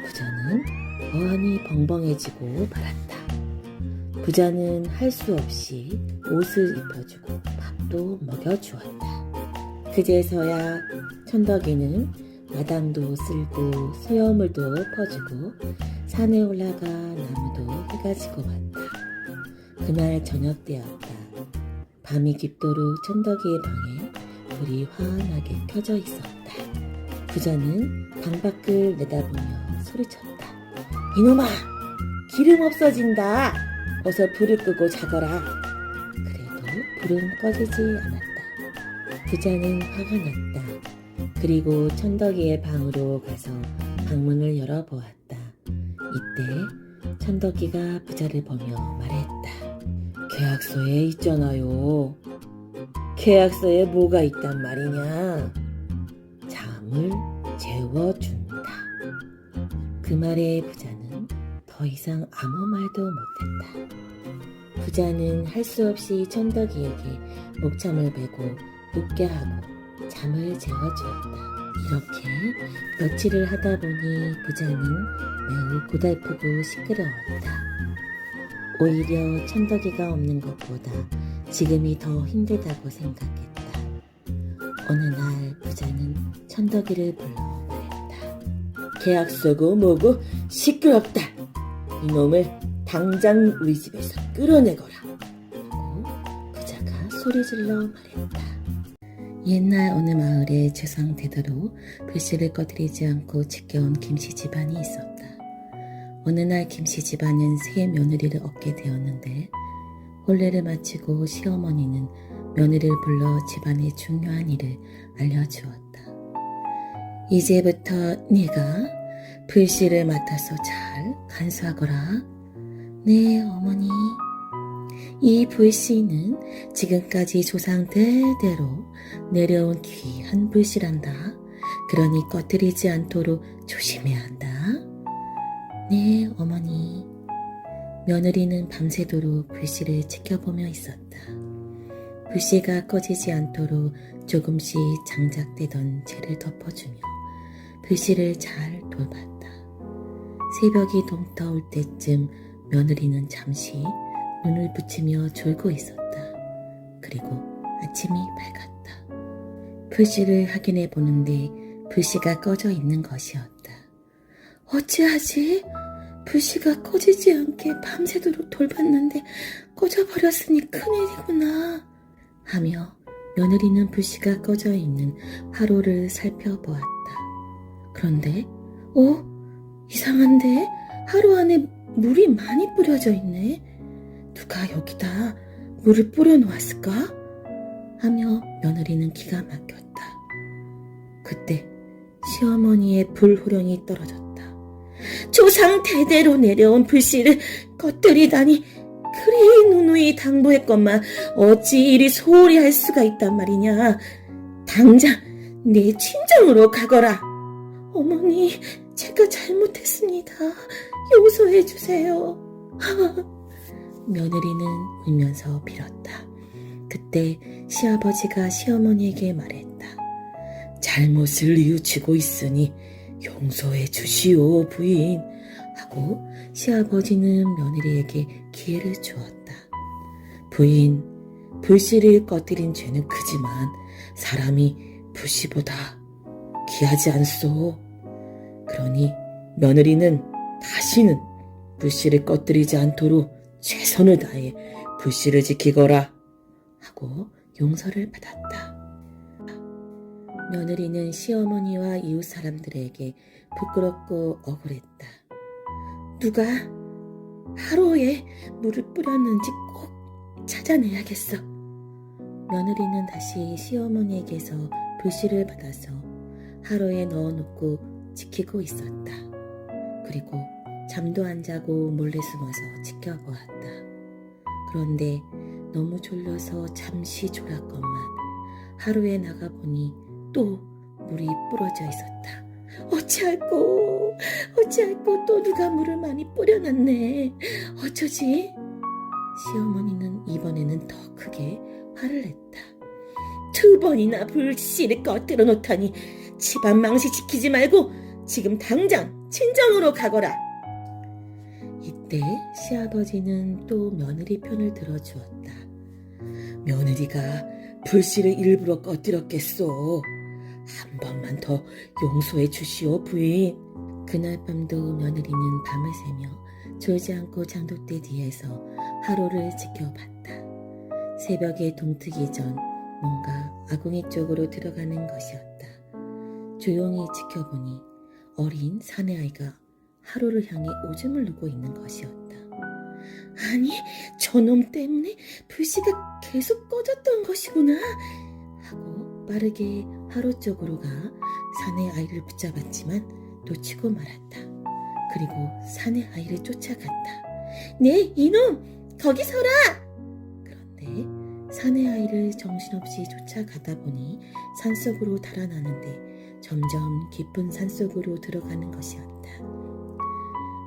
부자는 어안이 벙벙해지고 말았다. 부자는 할 수 없이 옷을 입혀주고 밥도 먹여주었다. 그제서야 천덕이는 마당도 쓸고 수염을도 퍼주고 산에 올라가 나무도 해가 지고 왔다. 그날 저녁 때였다. 밤이 깊도록 천덕이의 방에 불이 환하게 켜져 있었다. 부자는 방 밖을 내다보며 소리쳤다. 이놈아! 기름 없어진다! 어서 불을 끄고 자거라. 그래도 불은 꺼지지 않았다. 부자는 화가 났다. 그리고 천덕이의 방으로 가서 방문을 열어보았다. 이때 천덕이가 부자를 보며 말했다. 계약서에 있잖아요. 계약서에 뭐가 있단 말이냐? 잠을 재워준다. 그 말에 부자는 더 이상 아무 말도 못했다. 부자는 할 수 없이 천덕이에게 목참을 베고 눕게 하고 잠을 재워주었다. 이렇게 며칠을 하다 보니 부자는 매우 고달프고 시끄러웠다. 오히려 천덕이가 없는 것보다 지금이 더 힘들다고 생각했다. 어느 날 부자는 천덕이를 불러 말했다. 계약서고 뭐고 시끄럽다. 이놈을 당장 우리 집에서 끌어내거라. 하고 부자가 소리질러 말했다. 옛날 어느 마을에 최상대대로 불씨를 꺼뜨리지 않고 지켜온 김씨 집안이 있었다. 어느 날 김씨 집안은 새 며느리를 얻게 되었는데 혼례를 마치고 시어머니는 며느리를 불러 집안의 중요한 일을 알려주었다. 이제부터 네가 불씨를 맡아서 잘 간수하거라. 네, 어머니. 이 불씨는 지금까지 조상 대대로 내려온 귀한 불씨란다. 그러니 꺼뜨리지 않도록 조심해야 한다. 네, 어머니. 며느리는 밤새도록 불씨를 지켜보며 있었다. 불씨가 꺼지지 않도록 조금씩 장작되던 재를 덮어주며 불씨를 잘 돌봤다. 새벽이 동터올 때쯤 며느리는 잠시 눈을 붙이며 졸고 있었다. 그리고 아침이 밝았다. 불씨를 확인해 보는데 불씨가 꺼져 있는 것이었다. 어찌하지? 불씨가 꺼지지 않게 밤새도록 돌봤는데 꺼져버렸으니 큰일이구나 하며 며느리는 불씨가 꺼져 있는 화로를 살펴보았다. 그런데 이상한데? 화로 안에 물이 많이 뿌려져 있네. 누가 여기다 물을 뿌려 놓았을까? 하며 며느리는 기가 막혔다. 그때 시어머니의 불호령이 떨어졌다. 조상 대대로 내려온 불씨를 꺼뜨리다니 그리 누누이 당부했건만 어찌 이리 소홀히 할 수가 있단 말이냐. 당장 내 친정으로 가거라. 어머니, 제가 잘못했습니다. 용서해 주세요. 며느리는 울면서 빌었다. 그때 시아버지가 시어머니에게 말했다. 잘못을 뉘우치고 있으니 용서해 주시오, 부인. 하고 시아버지는 며느리에게 기회를 주었다. 부인, 불씨를 꺼뜨린 죄는 크지만 사람이 불씨보다 귀하지 않소. 그러니 며느리는 다시는 불씨를 꺼뜨리지 않도록 최선을 다해 불씨를 지키거라. 하고 용서를 받았다. 며느리는 시어머니와 이웃 사람들에게 부끄럽고 억울했다. 누가 하루에 물을 뿌렸는지 꼭 찾아내야겠어. 며느리는 다시 시어머니에게서 불씨를 받아서 하루에 넣어놓고 지키고 있었다. 그리고 잠도 안 자고 몰래 숨어서 지켜보았다. 그런데 너무 졸려서 잠시 졸았건만 하루에 나가보니 또 물이 뿌려져 있었다. 어찌할꼬 또 누가 물을 많이 뿌려놨네. 어쩌지? 시어머니는 이번에는 더 크게 화를 냈다. 2번이나 불씨를 꺼뜨려 놓다니 집안 망신 지키지 말고 지금 당장 친정으로 가거라. 이때 시아버지는 또 며느리 편을 들어주었다. 며느리가 불씨를 일부러 꺼뜨렸겠소. 한 번만 더 용서해 주시오, 부인. 그날 밤도 며느리는 밤을 새며 졸지 않고 장독대 뒤에서 하루를 지켜봤다. 새벽에 동트기 전 뭔가 아궁이 쪽으로 들어가는 것이었다. 조용히 지켜보니 어린 사내아이가 하루를 향해 오줌을 누고 있는 것이었다. 아니, 저놈 때문에 불씨가 계속 꺼졌던 것이구나 하고 빠르게 하루 쪽으로 가 사내아이를 붙잡았지만 놓치고 말았다. 그리고 사내아이를 쫓아갔다. 네, 이놈! 거기 서라! 그런데 사내아이를 정신없이 쫓아가다 보니 산속으로 달아나는데 점점 깊은 산속으로 들어가는 것이었다.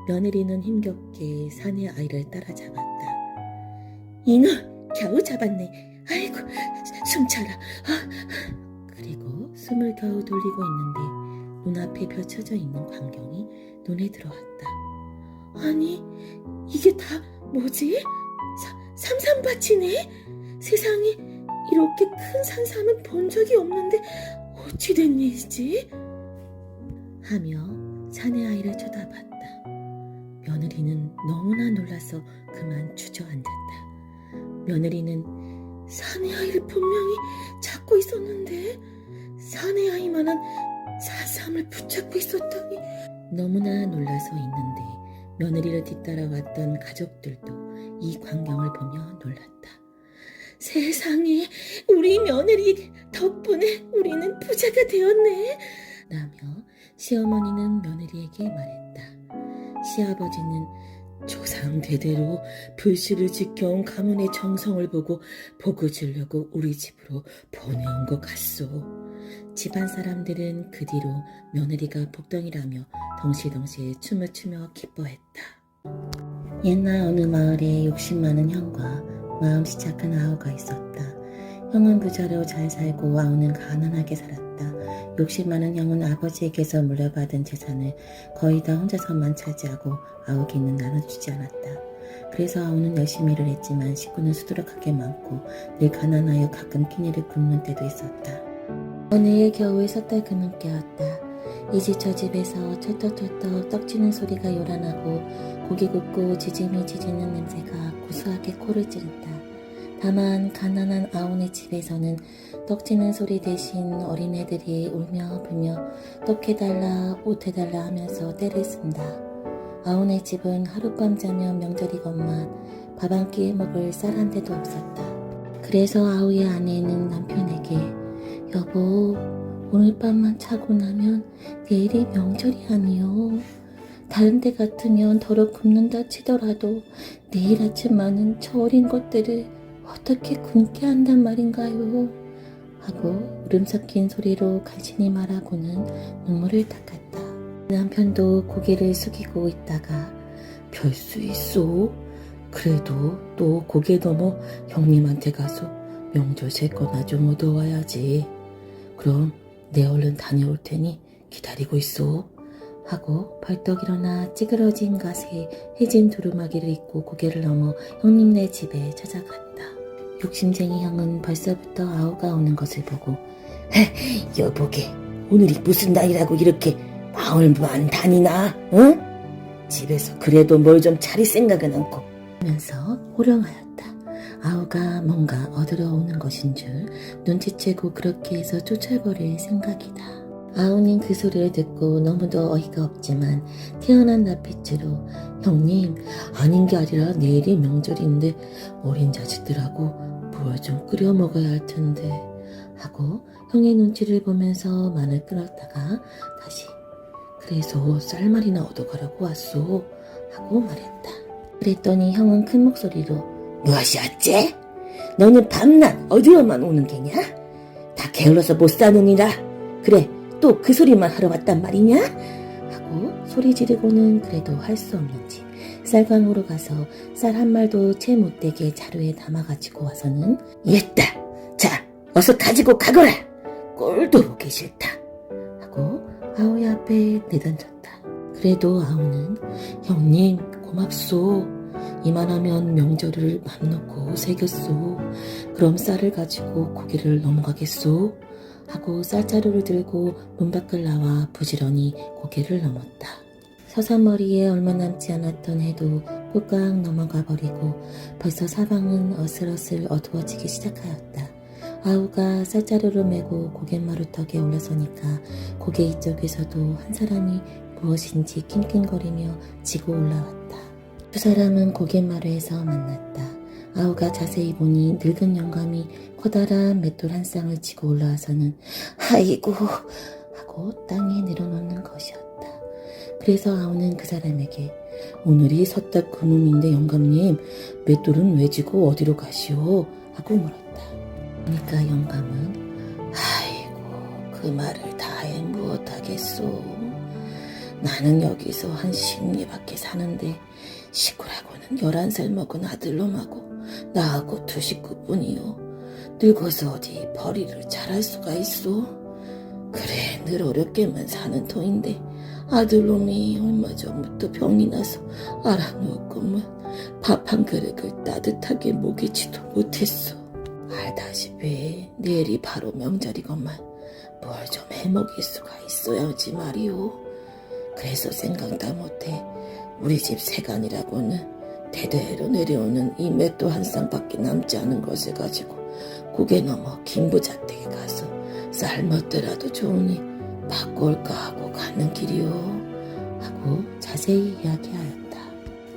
며느리는 힘겹게 사내아이를 따라잡았다. 이놈! 겨우 잡았네. 아이고, 숨차라. 그리고 숨을 겨우 돌리고 있는데 눈앞에 펼쳐져 있는 광경이 눈에 들어왔다. 아니, 이게 다 뭐지? 삼삼밭이네? 세상에, 이렇게 큰 산삼은 본 적이 없는데 어찌 된 일이지? 하며 사내아이를 쳐다봤다. 며느리는 너무나 놀라서 그만 주저앉았다. 며느리는 사내아이를 분명히 잡고 있었는데 사내아이만한 사삼을 붙잡고 있었다니. 너무나 놀라서 있는데 며느리를 뒤따라왔던 가족들도 이 광경을 보며 놀랐다. 세상에, 우리 며느리 덕분에 우리는 부자가 되었네 라며 시어머니는 며느리에게 말했다. 시아버지는 조상 대대로 불씨를 지켜온 가문의 정성을 보고 복을 주려고 우리 집으로 보내온 것 같소. 집안 사람들은 그 뒤로 며느리가 복덩이라며 덩실덩실 춤을 추며 기뻐했다. 옛날 어느 마을에 욕심 많은 형과 마음씨 착한 아우가 있었다. 형은 부자로 잘 살고 아우는 가난하게 살았다. 욕심 많은 형은 아버지에게서 물려받은 재산을 거의 다 혼자서만 차지하고 아우에게는 나눠주지 않았다. 그래서 아우는 열심히 일을 했지만 식구는 수두룩하게 많고 늘 가난하여 가끔 끼니를 굶는 때도 있었다. 어느 해 겨울 섣달 그늘께였다. 이 집 저 집에서 털떡털떡 떡지는 소리가 요란하고 고기 굽고 지짐이 지지는 냄새가 고소하게 코를 찌른다. 다만 가난한 아우네 집에서는 떡지는 소리 대신 어린애들이 울며 불며 떡 해달라 옷 해달라 하면서 떼를 쓴다. 아우네 집은 하룻밤 자면 명절이건만 밥 한 끼 먹을 쌀 한 대도 없었다. 그래서 아우의 아내는 남편에게 여보, 오늘 밤만 자고 나면 내일이 명절이 아니요. 다른 데 같으면 덜어 굶는다 치더라도 내일 아침만은 저 어린 것들을 어떻게 굶게 한단 말인가요? 하고 울음 섞인 소리로 간신히 말하고는 눈물을 닦았다. 남편도 고개를 숙이고 있다가 별 수 있소? 그래도 또 고개 넘어 형님한테 가서 명절 새거나 좀 얻어와야지. 그럼 내 얼른 다녀올 테니 기다리고 있소. 하고 벌떡 일어나 찌그러진 갓에 해진 두루마기를 입고 고개를 넘어 형님네 집에 찾아갔다. 욕심쟁이 형은 벌써부터 아우가 오는 것을 보고 여보게, 오늘이 무슨 날이라고 이렇게 마을만 다니나? 응? 집에서 그래도 뭘 좀 차릴 생각은 않고 하면서 호령하였다. 아우가 뭔가 얻으러 오는 것인 줄 눈치채고 그렇게 해서 쫓아버릴 생각이다. 아우는 그 소리를 듣고 너무도 어이가 없지만 태어난 낯빛으로 형님, 아닌 게 아니라 내일이 명절인데 어린 자식들하고 뭘 좀 끓여 먹어야 할 텐데 하고 형의 눈치를 보면서 말을 끊었다가 다시 그래서 쌀말이나 얻어가라고 왔소 하고 말했다. 그랬더니 형은 큰 목소리로 무엇이었지? 너는 밤낮 어디로만 오는 게냐? 다 게을러서 못 사느니라. 그래, 또 그 소리만 하러 왔단 말이냐? 하고 소리 지르고는 그래도 할 수 없는지 쌀광으로 가서 쌀 한 말도 채 못되게 자루에 담아가지고 와서는 있다. 자, 어서 가지고 가거라. 꼴도 보기 싫다. 하고 아우의 앞에 내던졌다. 그래도 아우는 형님 고맙소. 이만하면 명절을 맘 놓고 새겼소. 그럼 쌀을 가지고 고개를 넘어가겠소. 하고 쌀자루를 들고 문 밖을 나와 부지런히 고개를 넘었다. 서산머리에 얼마 남지 않았던 해도 꿀깍 넘어가 버리고 벌써 사방은 어슬어슬 어두워지기 시작하였다. 아우가 쌀자루를 메고 고갯마루턱에 올라서니까 고개 이쪽에서도 한 사람이 무엇인지 낑낑거리며 지고 올라왔다. 두 사람은 고갯마루에서 만났다. 아우가 자세히 보니 늙은 영감이 커다란 맷돌 한 쌍을 지고 올라와서는 아이고 하고 땅에 내려놓는 것이었다. 그래서 아우는 그 사람에게 오늘이 섣달 금음인데 영감님 맷돌은 왜 지고 어디로 가시오? 하고 물었다. 그러니까 영감은 아이고 그 말을 다해 무엇하겠소. 나는 여기서 한 10리밖에 사는데 식구라고는 11살 먹은 아들놈하고 나하고 두 식구뿐이요. 늙어서 어디 벌이를 잘할 수가 있소. 그래 늘 어렵게만 사는 터인데 아들놈이 얼마 전부터 병이 나서 알아누웠건만 밥 한 그릇을 따뜻하게 먹이지도 못했어. 알다시피 내일이 바로 명절이건만 뭘 좀 해먹일 수가 있어야지 말이오. 그래서 생각다 못해 우리 집 세간이라고는 대대로 내려오는 이 맷돌 한 쌍밖에 남지 않은 것을 가지고 고개 넘어 김부잣댁에 가서 쌀 먹더라도 좋으니 받고 올까 하고 가는 길이요. 하고 자세히 이야기하였다.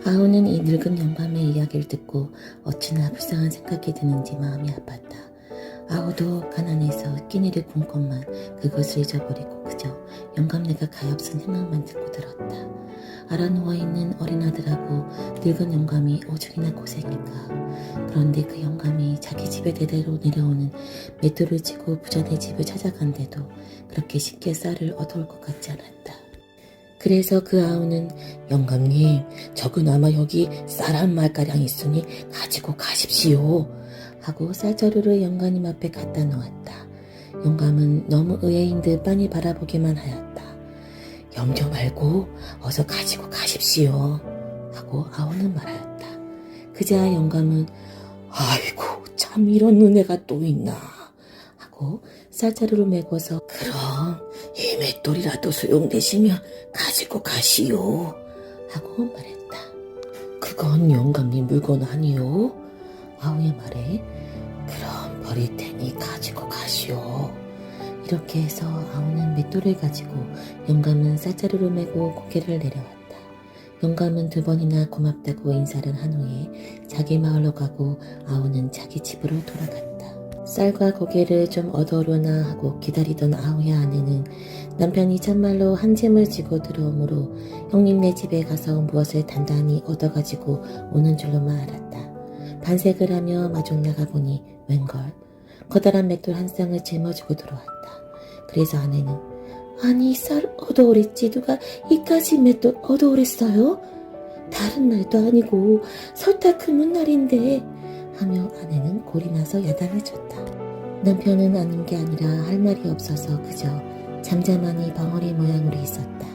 아우는 이 늙은 영감의 이야기를 듣고 어찌나 불쌍한 생각이 드는지 마음이 아팠다. 아우도 가난해서 끼니를 굶건만 그것을 잊어버리고 그저 영감네가 가엾은 희망만 듣고 들었다. 알아 누워있는 어린 아들하고 늙은 영감이 오죽이나 고생일까. 그런데 그 영감이 자기 집에 대대로 내려오는 맷돌을 지고 부자네 집을 찾아간데도 그렇게 쉽게 쌀을 얻어올 것 같지 않았다. 그래서 그 아우는 영감님 적으나마 여기 쌀 한 말가량 있으니 가지고 가십시오. 하고 쌀자루를 영감님 앞에 갖다 놓았다. 영감은 너무 의외인 듯 빤히 바라보기만 하였다. 염려 말고 어서 가지고 가십시오. 하고 아우는 말하였다. 그제야 영감은 아이고 참 이런 은혜가 또 있나 하고 쌀자루를 메고서 그럼 이 맷돌이라도 소용되시면 가지고 가시오. 하고 말했다. 그건 영감님 물건 아니오. 아우의 말에 그럼 버릴 테니 가지고 가시오. 이렇게 해서 아우는 맷돌을 가지고 영감은 쌀자루를 메고 고개를 내려왔다. 영감은 2번이나 고맙다고 인사를 한 후에 자기 마을로 가고 아우는 자기 집으로 돌아갔다. 쌀과 고개를 좀 얻어오려나 하고 기다리던 아우의 아내는 남편이 참말로 한 짐을 지고 들어오므로 형님네 집에 가서 무엇을 단단히 얻어가지고 오는 줄로만 알았다. 반색을 하며 마중 나가보니 웬걸 커다란 맷돌 한 쌍을 짊어지고 들어왔다. 그래서 아내는 아니 쌀 얻어오랬지 누가 이까지 맷돌 얻어오랬어요? 다른 날도 아니고 설날 금은 날인데 하며 아내는 골이 나서 야단을 쳤다. 남편은 아는 게 아니라 할 말이 없어서 그저 잠잠하니 벙어리 모양으로 있었다.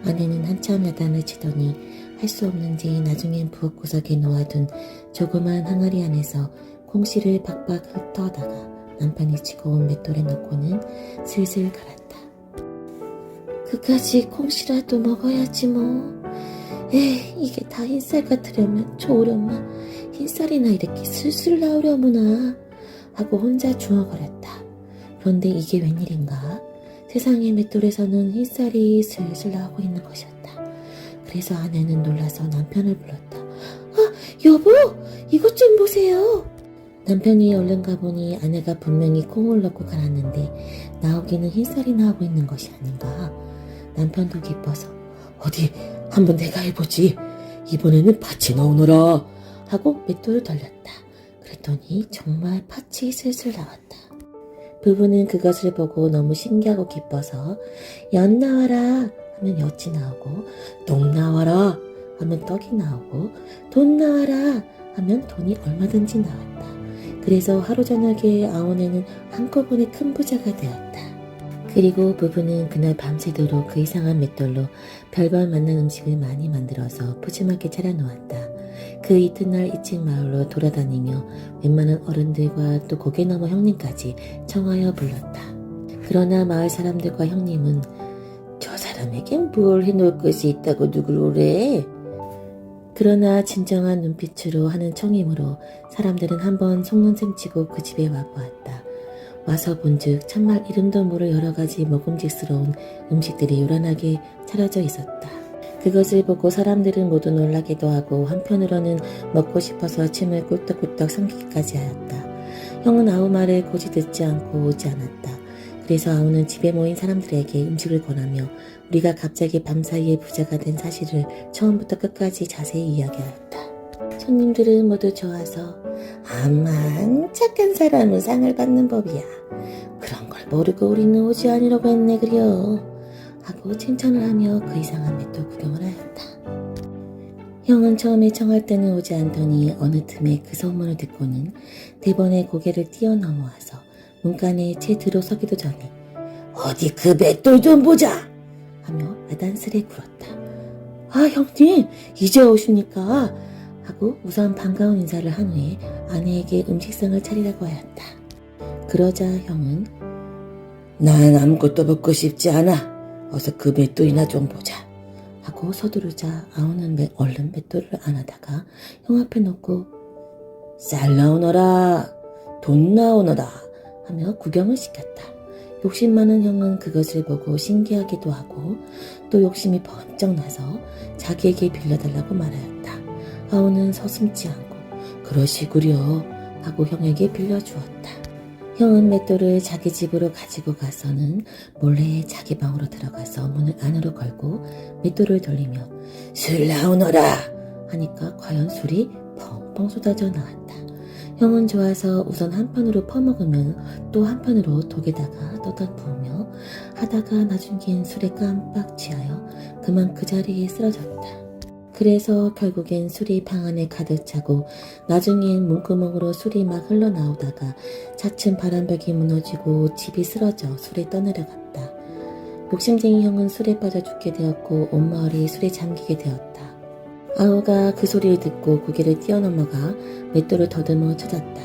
아내는 한참 야단을 치더니 할 수 없는지 나중엔 부엌구석에 놓아둔 조그만 항아리 안에서 콩씨를 박박 훑어다가 남편이 치고 온 맷돌에 넣고는 슬슬 갈았다. 그까지 콩씨라도 먹어야지 뭐. 이게 다 흰쌀 같으려면 좋으련만 흰쌀이나 이렇게 슬슬 나오려무나 하고 혼자 중얼거렸다. 그런데 이게 웬일인가? 세상의 맷돌에서는 흰쌀이 슬슬 나오고 있는 것이었다. 그래서 아내는 놀라서 남편을 불렀다. 아, 여보, 이것 좀 보세요. 남편이 얼른 가보니 아내가 분명히 콩을 넣고 갈았는데 나오기는 흰쌀이 나오고 있는 것이 아닌가. 남편도 기뻐서 어디 한번 내가 해보지. 이번에는 팥이 나오너라 하고 맷돌을 돌렸다. 그랬더니 정말 팥이 슬슬 나왔다. 부부는 그것을 보고 너무 신기하고 기뻐서 연 나와라 하면 엿이 나오고 똥 나와라 하면 떡이 나오고 돈 나와라 하면 돈이 얼마든지 나왔다. 그래서 하루 저녁에 아오네는 한꺼번에 큰 부자가 되었다. 그리고 부부는 그날 밤새도록 그 이상한 맷돌로 별별 만난 음식을 많이 만들어서 푸짐하게 차려놓았다. 그 이튿날 이친 마을로 돌아다니며 웬만한 어른들과 또 고개 넘어 형님까지 청하여 불렀다. 그러나 마을 사람들과 형님은 저 사람에겐 뭘 해놓을 것이 있다고 누굴 오래? 그러나 진정한 눈빛으로 하는 청임으로 사람들은 한번 속는 셈치고 그 집에 와보았다. 와서 본즉 참말 이름도 모를 여러 가지 먹음직스러운 음식들이 요란하게 차려져 있었다. 그것을 보고 사람들은 모두 놀라기도 하고 한편으로는 먹고 싶어서 침을 꿀떡꿀떡 삼키기까지 하였다. 형은 아우 말을 고지 듣지 않고 오지 않았다. 그래서 아우는 집에 모인 사람들에게 음식을 권하며 우리가 갑자기 밤사이에 부자가 된 사실을 처음부터 끝까지 자세히 이야기하였다. 손님들은 모두 좋아서 암만 착한 사람은 상을 받는 법이야. 그런 걸 모르고 우리는 오지 아니라고 했네 그려. 하고 칭찬을 하며 그 이상한 맷돌 구경을 하였다. 형은 처음에 청할 때는 오지 않더니 어느 틈에 그 소문을 듣고는 대번에 고개를 뛰어넘어와서 문간에 채 들어서기도 전에 어디 그 맷돌 좀 보자 하며 야단스레 굴었다. 아 형님 이제 오십니까? 하고 우선 반가운 인사를 한 후에 아내에게 음식상을 차리라고 하였다. 그러자 형은 난 아무것도 먹고 싶지 않아. 어서 그 맷돌이나 좀 보자. 하고 서두르자 아우는 얼른 맷돌을 안하다가 형 앞에 놓고 쌀 나오너라 돈 나오너라 하며 구경을 시켰다. 욕심 많은 형은 그것을 보고 신기하기도 하고 또 욕심이 번쩍 나서 자기에게 빌려달라고 말하였다. 아우는 서슴지 않고 그러시구려 하고 형에게 빌려주었다. 형은 맷돌을 자기 집으로 가지고 가서는 몰래 자기 방으로 들어가서 문을 안으로 걸고 맷돌을 돌리며 술 나오너라 하니까 과연 술이 펑펑 쏟아져 나왔다. 형은 좋아서 우선 한편으로 퍼먹으면 또 한편으로 독에다가 떠다 부으며 하다가 나중엔 술에 깜빡 취하여 그만 그 자리에 쓰러졌다. 그래서 결국엔 술이 방 안에 가득 차고 나중엔 문구멍으로 술이 막 흘러나오다가 차츰 바람벽이 무너지고 집이 쓰러져 술에 떠내려갔다. 욕심쟁이 형은 술에 빠져 죽게 되었고 온 마을이 술에 잠기게 되었다. 아우가 그 소리를 듣고 고개를 뛰어넘어가 맷돌을 더듬어 찾았다.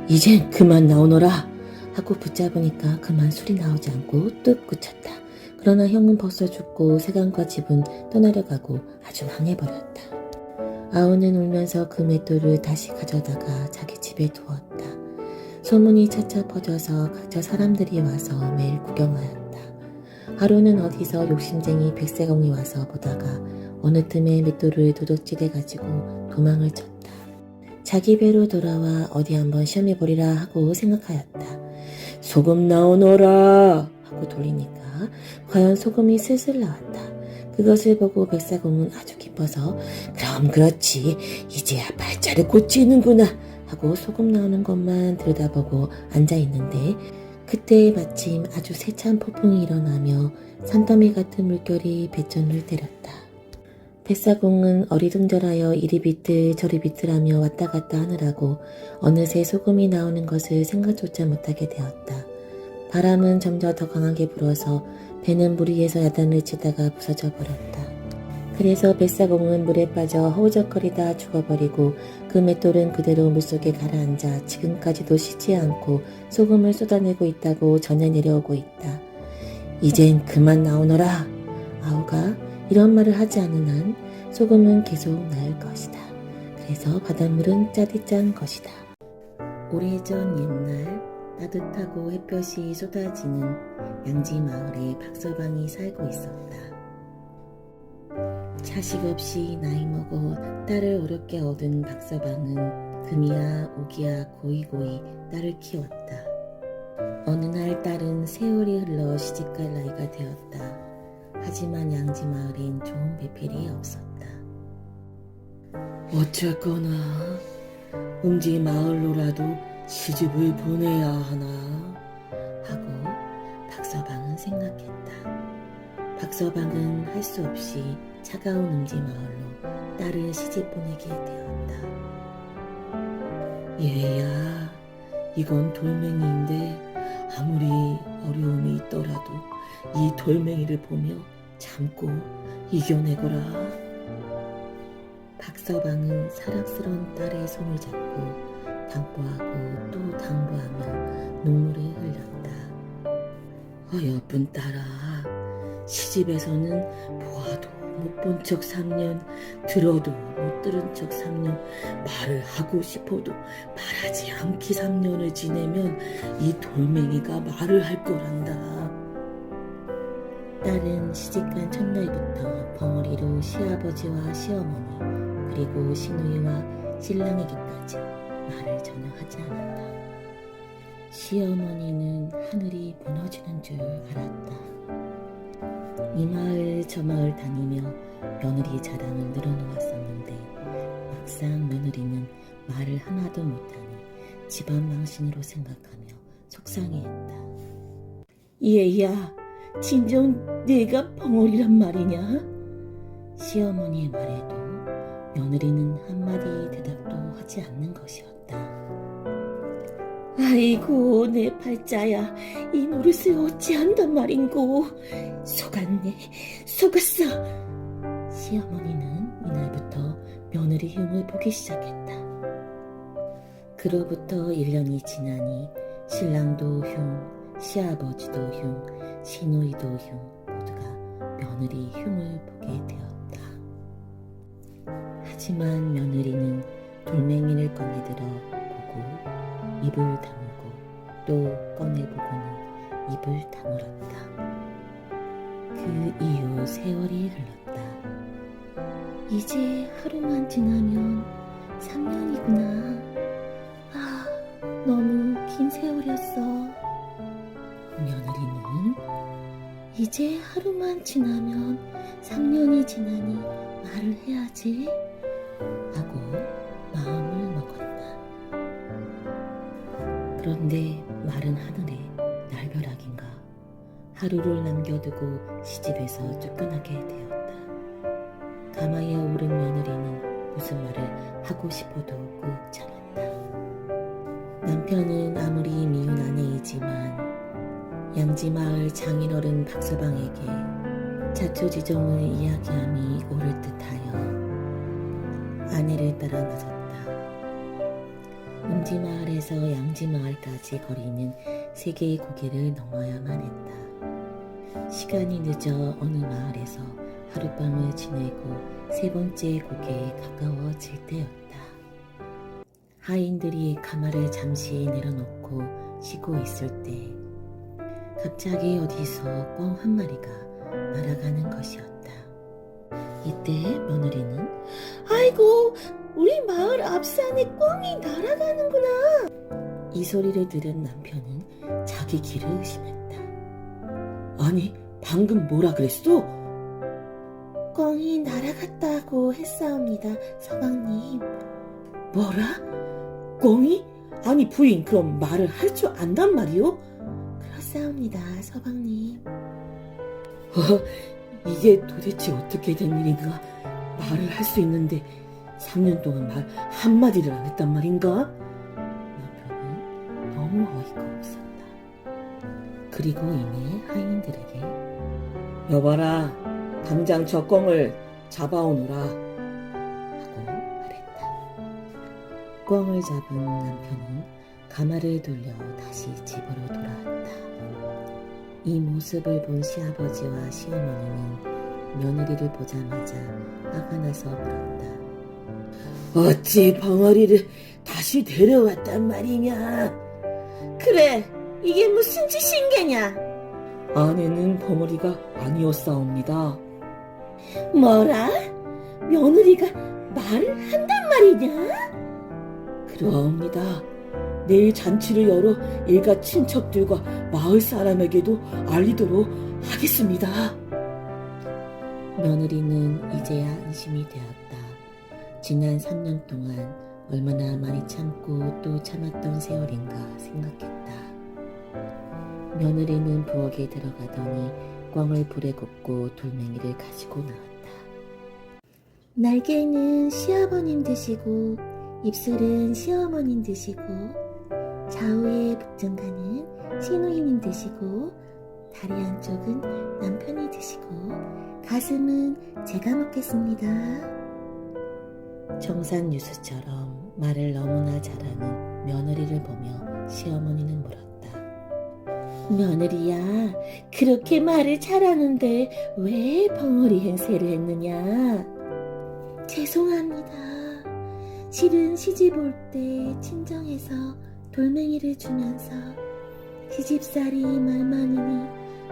이젠 그만 나오너라 하고 붙잡으니까 그만 술이 나오지 않고 뚝 그쳤다. 그러나 형은 벌써 죽고 세간과 집은 떠나려가고 아주 망해버렸다. 아우는 울면서 그 맷돌을 다시 가져다가 자기 집에 두었다. 소문이 차차 퍼져서 각자 사람들이 와서 매일 구경하였다. 하루는 어디서 욕심쟁이 백세공이 와서 보다가 어느 틈에 맷돌을 도둑질해가지고 도망을 쳤다. 자기 배로 돌아와 어디 한번 시험해보리라 하고 생각하였다. 소금 나오너라 하고 돌리니까 과연 소금이 슬슬 나왔다. 그것을 보고 백사공은 아주 기뻐서 그럼 그렇지 이제야 발자를 고치는구나 하고 소금 나오는 것만 들여다보고 앉아있는데 그때 마침 아주 세찬 폭풍이 일어나며 산더미 같은 물결이 뱃전을 때렸다. 백사공은 어리둥절하여 이리 비틀 저리 비틀하며 왔다 갔다 하느라고 어느새 소금이 나오는 것을 생각조차 못하게 되었다. 바람은 점점 더 강하게 불어서 배는 물 위에서 야단을 치다가 부서져 버렸다. 그래서 백사공은 물에 빠져 허우적거리다 죽어버리고 그 맷돌은 그대로 물속에 가라앉아 지금까지도 쉬지 않고 소금을 쏟아내고 있다고 전해 내려오고 있다. 이젠 그만 나오너라. 아우가 이런 말을 하지 않는 한 소금은 계속 나을 것이다. 그래서 바닷물은 짜디 짠 것이다. 오래전 옛날 따뜻하고 햇볕이 쏟아지는 양지 마을에 박서방이 살고 있었다. 자식 없이 나이 먹어 딸을 어렵게 얻은 박서방은 금이야 오기야 고이고이 딸을 키웠다. 어느 날 딸은 세월이 흘러 시집갈 나이가 되었다. 하지만 양지 마을엔 좋은 배필이 없었다. 어쨌거나 음지 마을로라도 시집을 보내야 하나 하고 박서방은 생각했다. 박서방은 할 수 없이 차가운 음지 마을로 딸을 시집 보내게 되었다. 얘야, 이건 돌멩이인데 아무리 어려움이 있더라도 이 돌멩이를 보며 참고 이겨내거라. 박서방은 사랑스러운 딸의 손을 잡고 당부하고 또 당부하며 눈물을 흘렸다. 어여쁜 딸아, 시집에서는 보아도 못 본 척 3년, 들어도 못 들은 척 3년, 말을 하고 싶어도 말하지 않기 3년을 지내면 이 돌멩이가 말을 할 거란다. 딸은 시집간 첫날부터 벙어리로 시아버지와 시어머니 그리고 시누이와 신랑에게까지 말을 전혀 하지 않았다. 시어머니는 하늘이 무너지는 줄 알았다. 이 마을 저 마을 다니며 며느리 자랑을 늘어놓았었는데 막상 며느리는 말을 하나도 못하니 집안 망신으로 생각하며 속상해했다. 얘야, 진정 내가 벙어리란 말이냐? 시어머니의 말에도 며느리는 한마디 대답도 하지 않는 것이었다. 아이고 내 팔자야, 이 노릇을 어찌한단 말인고. 속았네, 속았어. 시어머니는 이날부터 며느리 흉을 보기 시작했다. 그로부터 1년이 지나니 신랑도 흉, 시아버지도 흉, 시누이도 흉 모두가 며느리 흉을 보게 되었다. 하지만 며느리는 돌멩이를 꺼내들어 보고 입을 다물고 또 꺼내보고는 입을 다물었다. 그 이후 세월이 흘렀다. 이제 하루만 지나면 3년이구나. 아, 너무 긴 세월이었어. 며느리는 이제 하루만 지나면 3년이 지나니 말을 해야지 하고 마음을 먹었다. 그런데 마른 하늘에 날벼락인가 하루를 남겨두고 시집에서 쫓겨나게 되었다. 가마에 오른 며느리는 무슨 말을 하고 싶어도 꾹 참았다. 남편은 아무리 미운 아내이지만 양지마을 장인어른 박서방에게 자초지종을 이야기함이 옳을 듯하여 아내를 따라 나섰다. 음지마을에서 양지마을까지 거리는 3개의 고개를 넘어야만 했다. 시간이 늦어 어느 마을에서 하룻밤을 지내고 3번째 고개에 가까워질 때였다. 하인들이 가마를 잠시 내려놓고 쉬고 있을 때 갑자기 어디서 꿩 한 마리가 날아가는 것이었다. 이때 며느리는 아이고, 우리 마을 앞산에 꿩이 날아가는구나. 이 소리를 들은 남편은 자기 귀를 의심했다. 아니, 방금 뭐라 그랬어? 꿩이 날아갔다고 했사옵니다, 서방님. 뭐라? 꿩이? 아니 부인, 그럼 말을 할 줄 안단 말이오? 그렇사옵니다, 서방님. 이게 도대체 어떻게 된 일인가? 말을 할 수 있는데 3년 동안 말 한마디를 안 했단 말인가? 남편은 너무 어이가 없었다. 그리고 이내 하인들에게 여봐라, 당장 저 꿩을 잡아오너라 하고 말했다. 꿩을 잡은 남편은 가마를 돌려 다시 집으로 돌아왔다. 이 모습을 본 시아버지와 시어머니는 며느리를 보자마자 화가 나서 물었다. 어찌 벙어리를 다시 데려왔단 말이냐? 그래, 이게 무슨 짓인 게냐? 아내는 벙어리가 아니었사옵니다. 뭐라? 며느리가 말을 한단 말이냐? 그러옵니다. 내일 잔치를 열어 일가 친척들과 마을 사람에게도 알리도록 하겠습니다. 며느리는 이제야 안심이 되었다. 지난 3년 동안 얼마나 많이 참고 또 참았던 세월인가 생각했다. 며느리는 부엌에 들어가더니 꿩을 불에 굽고 돌멩이를 가지고 나왔다. 날개는 시아버님 드시고 입술은 시어머님 드시고 좌우에 북정가는 시누이님 드시고 다리 한쪽은 남편이 드시고 가슴은 제가 먹겠습니다. 청산유수처럼 말을 너무나 잘하는 며느리를 보며 시어머니는 물었다. 며느리야, 그렇게 말을 잘하는데 왜 벙어리 행세를 했느냐? 죄송합니다. 실은 시집 올 때 친정에서 돌멩이를 주면서 시집살이 말만이니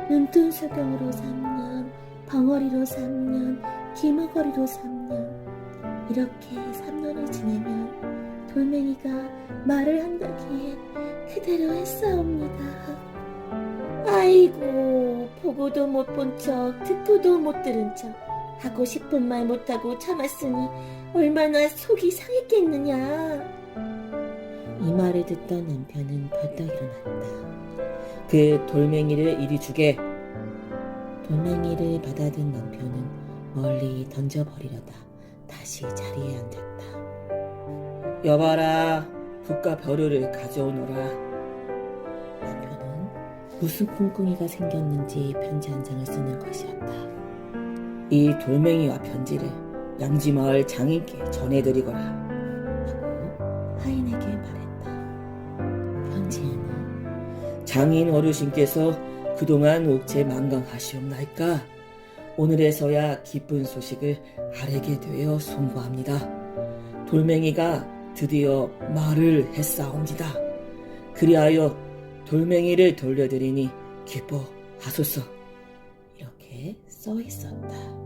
눈뜬 수경으로 3년, 벙어리로 3년, 기머거리로 3년 이렇게 3년을 지내면 돌멩이가 말을 한다기에 그대로 했사옵니다. 아이고, 보고도 못 본 척, 듣고도 못 들은 척, 하고 싶은 말 못하고 참았으니 얼마나 속이 상했겠느냐. 이 말을 듣던 남편은 벌떡 일어났다. 그 돌멩이를 이리 주게. 돌멩이를 받아든 남편은 멀리 던져버리려다 다시 자리에 앉았다. 여봐라, 국과 벼루를 가져오너라. 남편은 무슨 꿍꿍이가 생겼는지 편지 한 장을 쓰는 것이었다. 이 돌멩이와 편지를 양지마을 장인께 전해드리거라 하고 하인에게 말했다. 편지에는 장인 어르신께서 그동안 옥체 만강하시옵나이까 오늘에서야 기쁜 소식을 아뢰게 되어 송구합니다. 돌멩이가 드디어 말을 했사옵니다. 그리하여 돌멩이를 돌려드리니 기뻐하소서. 이렇게 써 있었다.